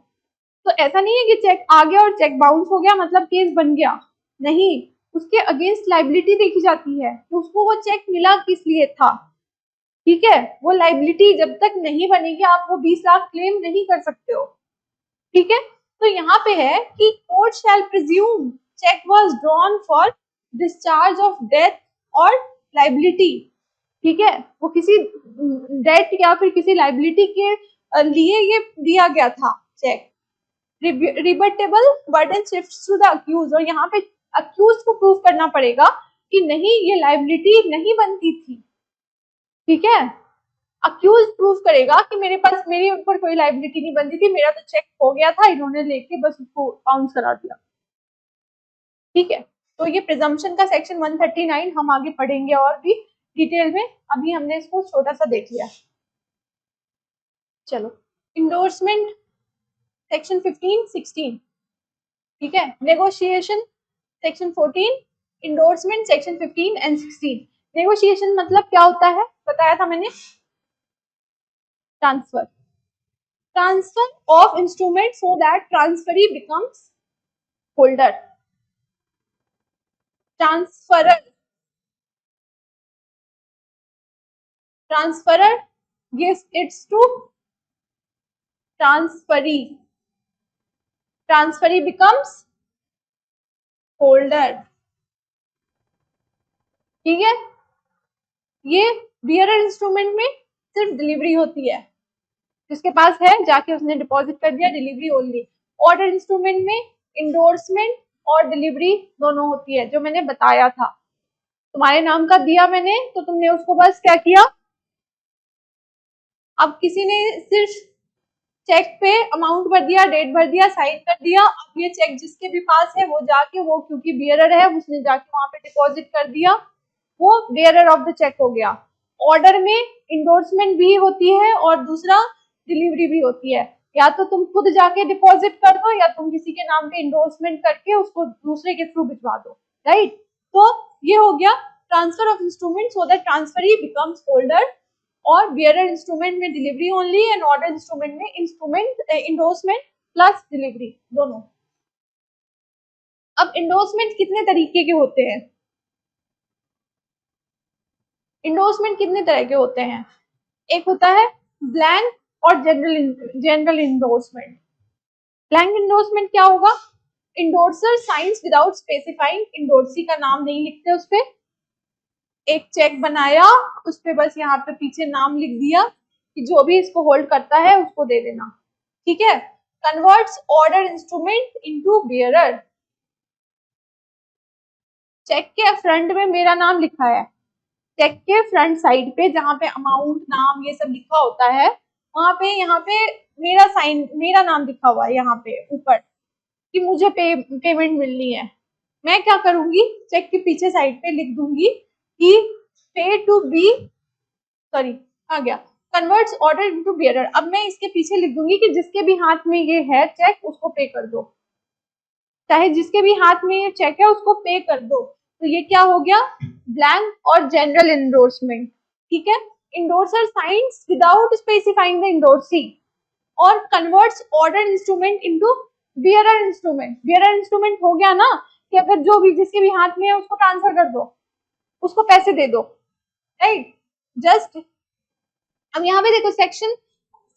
तो ऐसा नहीं है कि चेक आ गया और चेक बाउंस हो गया मतलब केस बन गया, नहीं, उसके अगेंस्ट लाइबिलिटी देखी जाती है कि उसको वो चेक मिला किस लिए था। ठीक है। वो लाइबिलिटी जब तक नहीं बनेगी आप वो 20 लाख क्लेम नहीं कर सकते हो। ठीक है। तो यहाँ पे है कि court shall presume cheque was drawn for discharge of debt और लाइबिलिटी। ठीक है। वो किसी डेट या फिर किसी लाइबिलिटी के लिए ये दिया गया था cheque. Rebuttable burden shifts to the accused, और यहाँ पे अक्यूज को प्रूव करना पड़ेगा कि नहीं ये लाइबिलिटी नहीं बनती थी। ठीक है। अक्यूज प्रूव करेगा कि मेरे ऊपर कोई लाइबिलिटी नहीं बनती थी, मेरा तो चेक हो गया था, इन्होंने लेके बस उसको बाउंस करा दिया। ठीक है। तो ये प्रिजम्पशन का सेक्शन 139 हम आगे पढ़ेंगे और भी डिटेल में, अभी हमने इसको छोटा सा देख लिया। चलो, इंडोर्समेंट सेक्शन 15 16। ठीक है। Negotiation section 14, endorsement section 15 and 16। Negotiation मतलब क्या होता है बताया था मैंने, transfer. Transfer of instrument so that transferee becomes holder. Transferor, transferor gives it to transferee. Transferee becomes holder. ठीक है, ये बियरर इंस्ट्रूमेंट में सिर्फ डिलीवरी होती है, जिसके पास है जाके उसने डिपॉजिट कर दिया, डिलीवरी ओनली. ऑर्डर इंस्ट्रूमेंट में इंडोर्समेंट और डिलीवरी दोनों होती है, जो मैंने बताया था. तुम्हारे नाम का दिया मैंने, तो तुमने उसको बस क्या किया, अब किसी ने सिर्फ चेक पे अमाउंट भर दिया, डेट भर दिया, साइन कर दिया. अब ये चेक जिसके भी पास है वो जाके, वो क्योंकि बियरर है उसने जाके वहां पे डिपॉजिट कर दिया, वो बियरर ऑफ द चेक हो गया. ऑर्डर में इंडोर्समेंट भी होती है और दूसरा डिलीवरी भी होती है. या तो तुम खुद जाके डिपॉजिट कर दो या तुम किसी के नाम पे इंडोर्समेंट करके उसको दूसरे के थ्रू भिजवा दो. राइट, तो ये हो गया transfer of instrument so that transferee becomes holder. और बियरर इंस्ट्रूमेंट में delivery only and order instrument में इंस्ट्रूमेंट इंडोर्समेंट प्लस डिलीवरी दोनों. अब इंडोर्समेंट कितने तरीके के होते हैं? इंडोर्समेंट कितने तरह के होते हैं? एक होता है ब्लैंक और जनरल इंडोर्समेंट. ब्लैंक इंडोर्समेंट क्या होगा? इंडोर्सर साइंस विदाउट स्पेसिफाइंग, इंडोर्सी का नाम नहीं लिखते उस पे, एक चेक बनाया उस पे बस यहाँ पे पीछे नाम लिख दिया कि जो भी इसको होल्ड करता है उसको दे देना. ठीक है. Converts order instrument into bearer. Cheque के फ्रंट में मेरा नाम लिखा है, चेक के फ्रंट साइड पे जहाँ पे अमाउंट, नाम ये सब लिखा होता है, वहां पे यहाँ पे मेरा साइन, मेरा नाम लिखा हुआ है यहाँ पे ऊपर कि मुझे पेमेंट मिलनी है. मैं क्या करूंगी, चेक के पीछे साइड पे लिख दूंगी कि पे टू बी, सॉरी आ गया, कन्वर्ट्स ऑर्डर इनटू बियरर. अब मैं इसके पीछे लिख दूंगी कि जिसके भी हाथ में ये है चेक उसको पे कर दो, चाहे जिसके भी हाथ में ये चेक है उसको पे कर दो. तो ये क्या हो गया, ब्लैंक और जनरल इंडोर्समेंट. ठीक है. Endorser signs without specifying the endorsee और converts order instrument into bearer instrument. Bearer instrument हो गया ना कि अगर जो भी जिसके भी हाथ में है उसको ट्रांसफर कर दो, उसको पैसे दे दो. राइट, जस्ट अब यहाँ पे देखो सेक्शन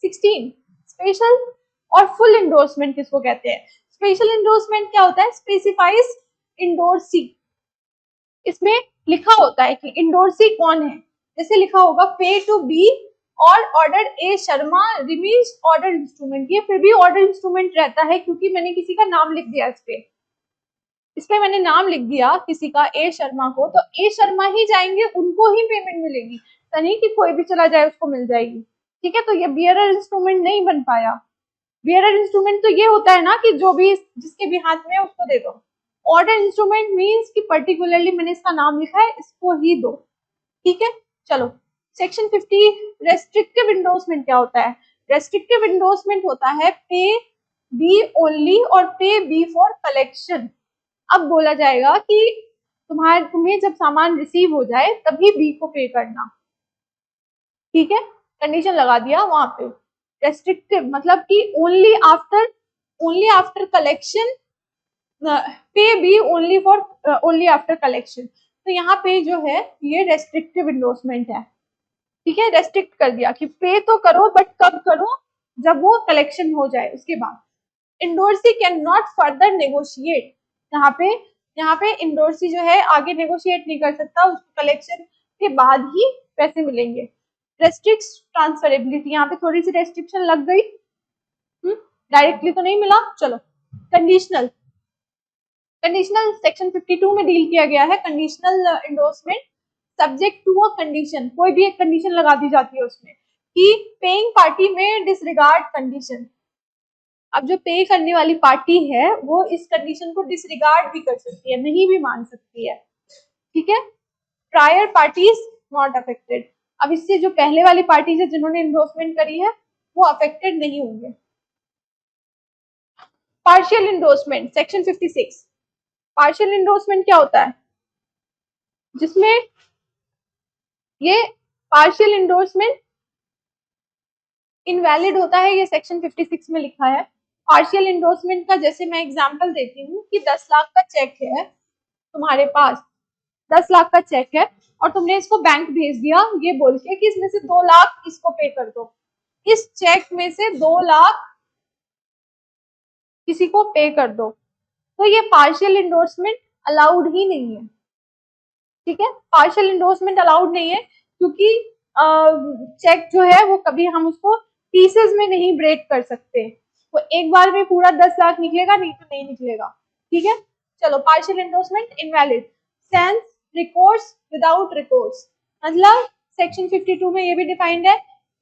16 स्पेशल और फुल इंडोर्समेंट किसको कहते हैं? स्पेशल इंडोर्समेंट क्या होता है? Specifies endorsee. इसमें लिखा होता है कि इंडोर्सी कौन है, जैसे लिखा होगा पे टू बी और ऑर्डर ए शर्मा रिमीन्स ऑर्डर इंस्ट्रूमेंट. ये फिर भी ऑर्डर इंस्ट्रूमेंट रहता है क्योंकि मैंने किसी का नाम लिख दिया इस पे मैंने नाम लिख दिया किसी का ए शर्मा को, तो ए शर्मा ही जाएंगे, उनको ही पेमेंट मिलेगी, तो नहीं कि कोई भी चला जाए उसको मिल जाएगी. ठीक है, तो ये बियरर इंस्ट्रूमेंट नहीं बन पाया. बियरर इंस्ट्रूमेंट तो ये होता है ना कि जो भी जिसके भी हाथ में है उसको दे दो. ऑर्डर इंस्ट्रूमेंट मीन्स कि पर्टिकुलरली मैंने इसका नाम लिखा है, इसको ही दो. ठीक है, चलो सेक्शन 50 रेस्ट्रिक्टिव इंडोर्समेंट क्या होता है? रेस्ट्रिक्टिव इंडोर्समेंट होता है पे बी ओनली और पे बी फॉर कलेक्शन. अब बोला जाएगा कि तुम्हें जब सामान रिसीव हो जाए तभी बी को पे करना. ठीक है, कंडीशन लगा दिया वहां पे. रेस्ट्रिक्टिव मतलब कि ओनली आफ्टर कलेक्शन, पे बी ओनली आफ्टर कलेक्शन. तो यहाँ पे जो है ये रेस्ट्रिक्टिव इंडोर्समेंट है. ठीक है, रेस्ट्रिक्ट कर दिया कि पे तो करो बट कब करो, जब वो कलेक्शन हो जाए उसके बाद. Endorsee can not further negotiate. यहाँ पे इंडोर्सी जो है आगे नेगोशिएट नहीं कर सकता, उसको कलेक्शन के बाद ही पैसे मिलेंगे. रेस्ट्रिक्ट ट्रांसफरेबिलिटी, यहाँ पे थोड़ी सी रेस्ट्रिक्शन लग गई, डायरेक्टली तो नहीं मिला. चलो कंडीशनल सेक्शन 52 में डील किया गया है. Conditional endorsement subject to a condition, कोई भी एक कंडीशन लगा दी जाती है उसमें कि पेइंग पार्टी में डिसरिगार्ड कंडीशन. अब जो पे करने वाली पार्टी है वो इस कंडीशन को डिसरिगार्ड भी कर सकती है, नहीं भी मान सकती है. ठीक है, प्रायर पार्टीज नॉट अफेक्टेड. अब इससे जो पहले वाली पार्टीज है जिन्होंने इंडोर्समेंट करी है वो अफेक्टेड नहीं होंगे. Partial endorsement section 56. Partial endorsement क्या होता है? जिसमें ये पार्शियल इंडोर्समेंट इनवैलिड होता है, ये सेक्शन 56 में लिखा है। पार्शियल इंडोर्समेंट का जैसे मैं एग्जांपल देती हूँ कि 10 लाख का चेक है तुम्हारे पास, 10 लाख का चेक है और तुमने इसको बैंक भेज दिया ये बोल के कि इसमें से 2 लाख इसको पे कर दो। इस चेक में से 2 लाख किसी को पे कर दो, तो ये पार्शियल इंडोर्समेंट अलाउड ही नहीं है। ठीक है, पार्शियल इंडोर्समेंट अलाउड नहीं है क्योंकि चेक जो है वो कभी हम उसको पीसेस में नहीं ब्रेक कर सकते, वो एक बार में पूरा 10 लाख निकलेगा नहीं तो नहीं निकलेगा। ठीक है, चलो partial endorsement invalid. Sans recourse without recourse, मतलब सेक्शन 52 में ये भी डिफाइंड है,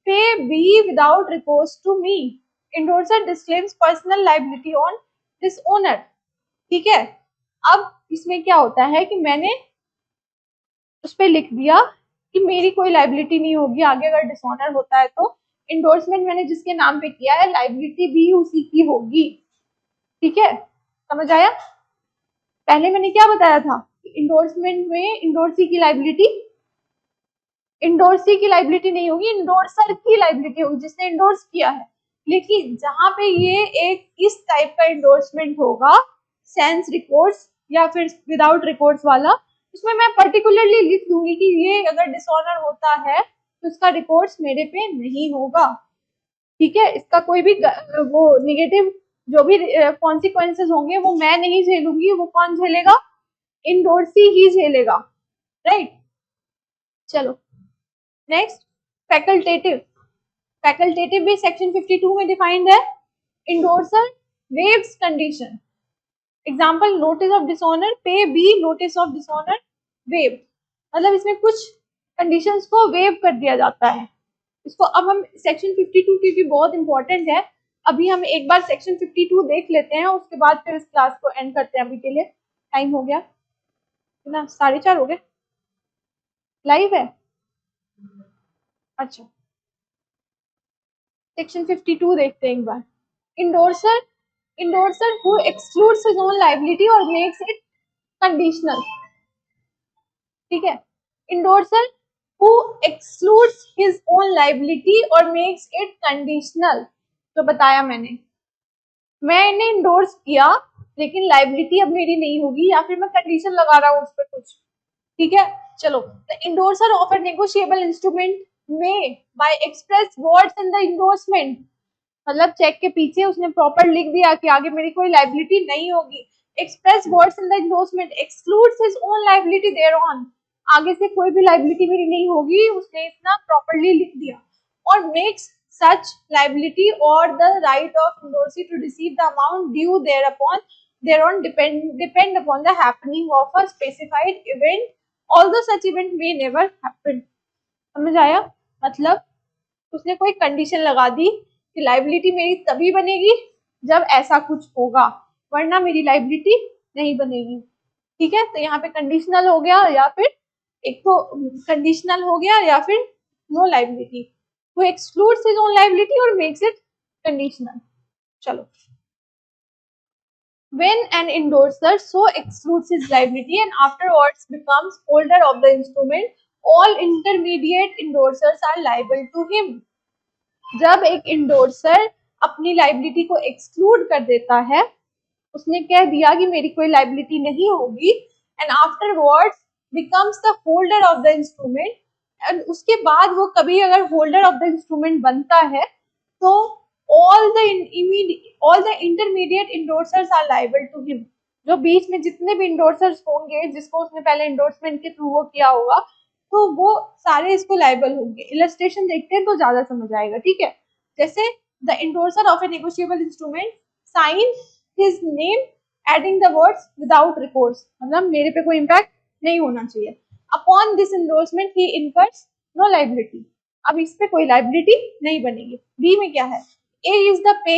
pay be without recourse to me, endorser disclaims personal liability on dishonour. ठीक है, अब इसमें क्या होता है कि मैंने उस पर लिख दिया कि मेरी कोई लाइबिलिटी नहीं होगी आगे अगर डिसऑनर होता है तो, इंडोर्समेंट मैंने जिसके नाम पे किया है लाइबिलिटी भी उसी की होगी। ठीक है, समझ आया? पहले मैंने क्या बताया था, इंडोर्समेंट में इंडोर्सी की लाइबिलिटी नहीं होगी, इंडोर्सर की लाइबिलिटी होगी जिसने इंडोर्स किया है। लेकिन जहां पे ये एक इस टाइप का इंडोर्समेंट होगा, सेंस रिकॉर्ड्स या फिर विदाउट रिकॉर्ड्स वाला, इसमें मैं पर्टिकुलरली लिख दूंगी कि ये अगर डिसऑनर होता है तो इसका रिकॉर्ड्स मेरे पे नहीं होगा। ठीक है, इसका कोई भी वो निगेटिव जो भी कॉन्सिक्वेंसेस होंगे वो मैं नहीं झेलूंगी, वो कौन झेलेगा, इंडोर्सी ही झेलेगा। राइट, चलो नेक्स्ट, फैकल्टेटिव। फैकल्टेटिव भी सेक्शन 52 में डिफाइंड है। Endorser waives condition, example notice of dishonour, pay be notice of dishonour waive, मतलब इसमें कुछ कंडीशंस को वेव कर दिया जाता है। इसको अब हम सेक्शन 52 की भी बहुत इंपॉर्टेंट है, अभी हम एक बार सेक्शन 52 देख लेते हैं, उसके बाद फिर इस क्लास को एंड करते हैं। अभी के लिए टाइम हो गया ना, 4:30 हो गए। लाइव है, अच्छा सेक्शन 52 देखते हैं एक बार। Endorser, endorser who excludes his own liability और मेक्स इट कंडीशनल। ठीक है, endorser who excludes his own liability और मेक्स इट कंडीशनल, तो बताया मैंने इंडोर्स किया लेकिन लायबिलिटी अब मेरी नहीं होगी, या फिर मैं कंडीशन लगा रहा हूँ उस पर कुछ। ठीक है, चलो, the endorser of a negotiable instrument may by express words in the endorsement, मतलब चेक के पीछे उसने प्रॉपर लिख दिया कि आगे मेरी कोई लायबिलिटी नहीं होगी। Express words in the endorsement excludes his own liability thereon, आगे से कोई भी लायबिलिटी मेरी नहीं होगी, उसने इतना प्रॉपरली लिख दिया। और makes such liability or the right of endorsee to receive the amount due thereon depend upon the happening of a specified event, although such event may never happen। समझ आया? मतलब उसने कोई कंडीशन लगा दी कि लाइबिलिटी मेरी तभी बनेगी जब ऐसा कुछ होगा, वरना मेरी लाइबिलिटी नहीं बनेगी। ठीक है, तो यहाँ पे कंडीशनल हो गया, या फिर एक तो कंडीशनल हो गया या फिर नो लाइबिलिटी, वो एक्सक्लूड्स हिज ओन लाइबिलिटी और मेक्स इट कंडीशनल। चलो, when an endorser so excludes his liability and afterwards becomes holder of the instrument, all intermediate endorsers are liable to him। जब एक इंडोर्सर अपनी लाइबिलिटी को exclude कर देता है, उसने कह दिया कि मेरी कोई लाइबिलिटी नहीं होगी, and afterwards becomes the holder of the instrument, and उसके बाद वो कभी अगर होल्डर ऑफ द इंस्ट्रूमेंट बनता है तो all the intermediate endorsers are liable to him. जो बीच में जितने भी इंडोर्सर्स होंगे जिसको उसने पहले इंडोर्समेंट के थ्रू वो किया होगा, तो वो सारे इसको लाइबल होंगे। इलस्ट्रेशन देखते हैं तो ज्यादा समझ आएगा। ठीक है, जैसे the endorser of a negotiable instrument sign his name adding the words without recourse, मतलब मेरे पे कोई इम्पैक्ट नहीं होना चाहिए। Upon this endorsement he incurs no liability, अब इस पे कोई लाइबिलिटी नहीं बनेगी। बी में क्या है, A is the payee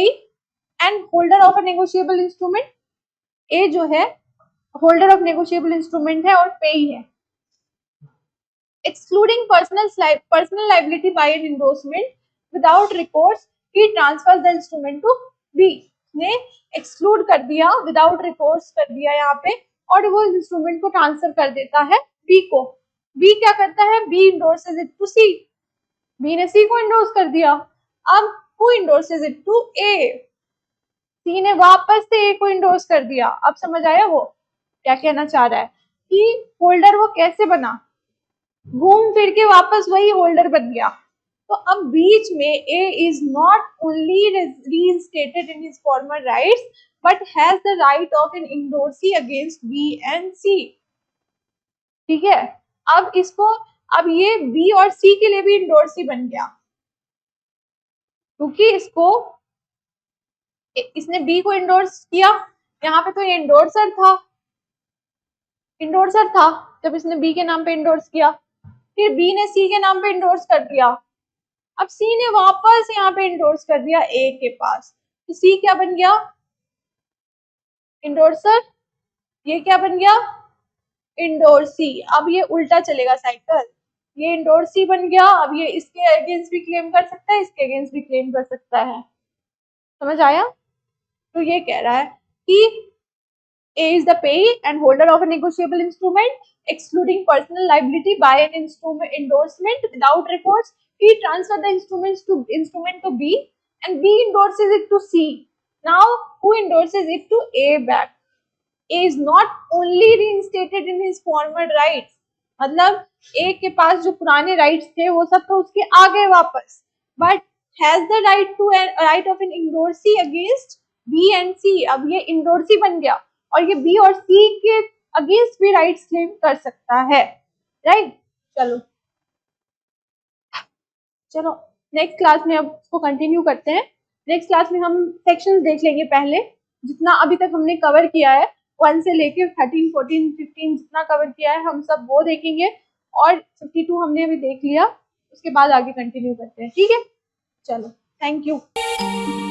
and holder of a negotiable instrument, A जो है होल्डर ऑफ नेगोशिएबल इंस्ट्रूमेंट है और पे ही है। Excluding personal liability by an endorsement without recourse, he transfers the instrument to B। ने एक्सक्लूड कर दिया, विदाउट रिकोर्स कर दिया यहाँ पे, और वो इंस्ट्रूमेंट को ट्रांसफर कर देता है बी को। बी क्या करता है, B endorses it to C, B ने सी को इंडोर्स कर दिया। अब who endorses it to A, C ने वापस से ए को इंडोर्स कर दिया। अब समझ आया वो क्या कहना चाह रहा है कि होल्डर वो कैसे बना, घूम फिर के वापस वही होल्डर बन गया। तो अब बीच में A is not only reinstated in his former rights but has the right of an endorsee against B and C। ठीक है, अब इसको, अब ये बी और सी के लिए भी इंडोर्सी बन गया, क्योंकि इसने बी को इंडोर्स किया, यहाँ पे तो ये इंडोर्सर था जब इसने बी के नाम पे इंडोर्स किया, फिर बी ने सी के नाम पे इंडोर्स कर दिया, अब सी ने वापस यहाँ पे इंडोर्स कर दिया ए के पास, तो सी क्या बन गया, इंडोर्सर, ये क्या बन गया, इंडोर्सी। अब ये उल्टा चलेगा साइकिल, ये इंडोर्सी बन गया, अब ये इसके अगेंस्ट भी क्लेम कर सकता है, इसके अगेंस्ट भी क्लेम कर सकता है। समझ आया? तो ये कह रहा है कि A is the payee and holder of a negotiable instrument excluding personal liability by an endorsement without recourse. He transferred the instrument to B and B endorses it to C. Now who endorses it to A back? A is not only reinstated in his former rights, मतलब A के पास जो पुराने rights थे वो सब तो उसके आ गए वापस, but has the right of an endorsee against B and C। अब ये इंडोर्सी बन गया और ये बी और सी के अगेंस्ट भी राइट्स क्लेम कर सकता है, राइट। चलो नेक्स्ट क्लास में अब इसको कंटिन्यू करते हैं। नेक्स्ट क्लास में हम सेक्शंस देख लेंगे, पहले जितना अभी तक हमने कवर किया है 1 से लेके 13, 14, 15 जितना कवर किया है हम सब वो देखेंगे, और 52 हमने अभी देख लिया, उसके बाद आगे कंटिन्यू करते हैं, ठीक है। चलो, थैंक यू।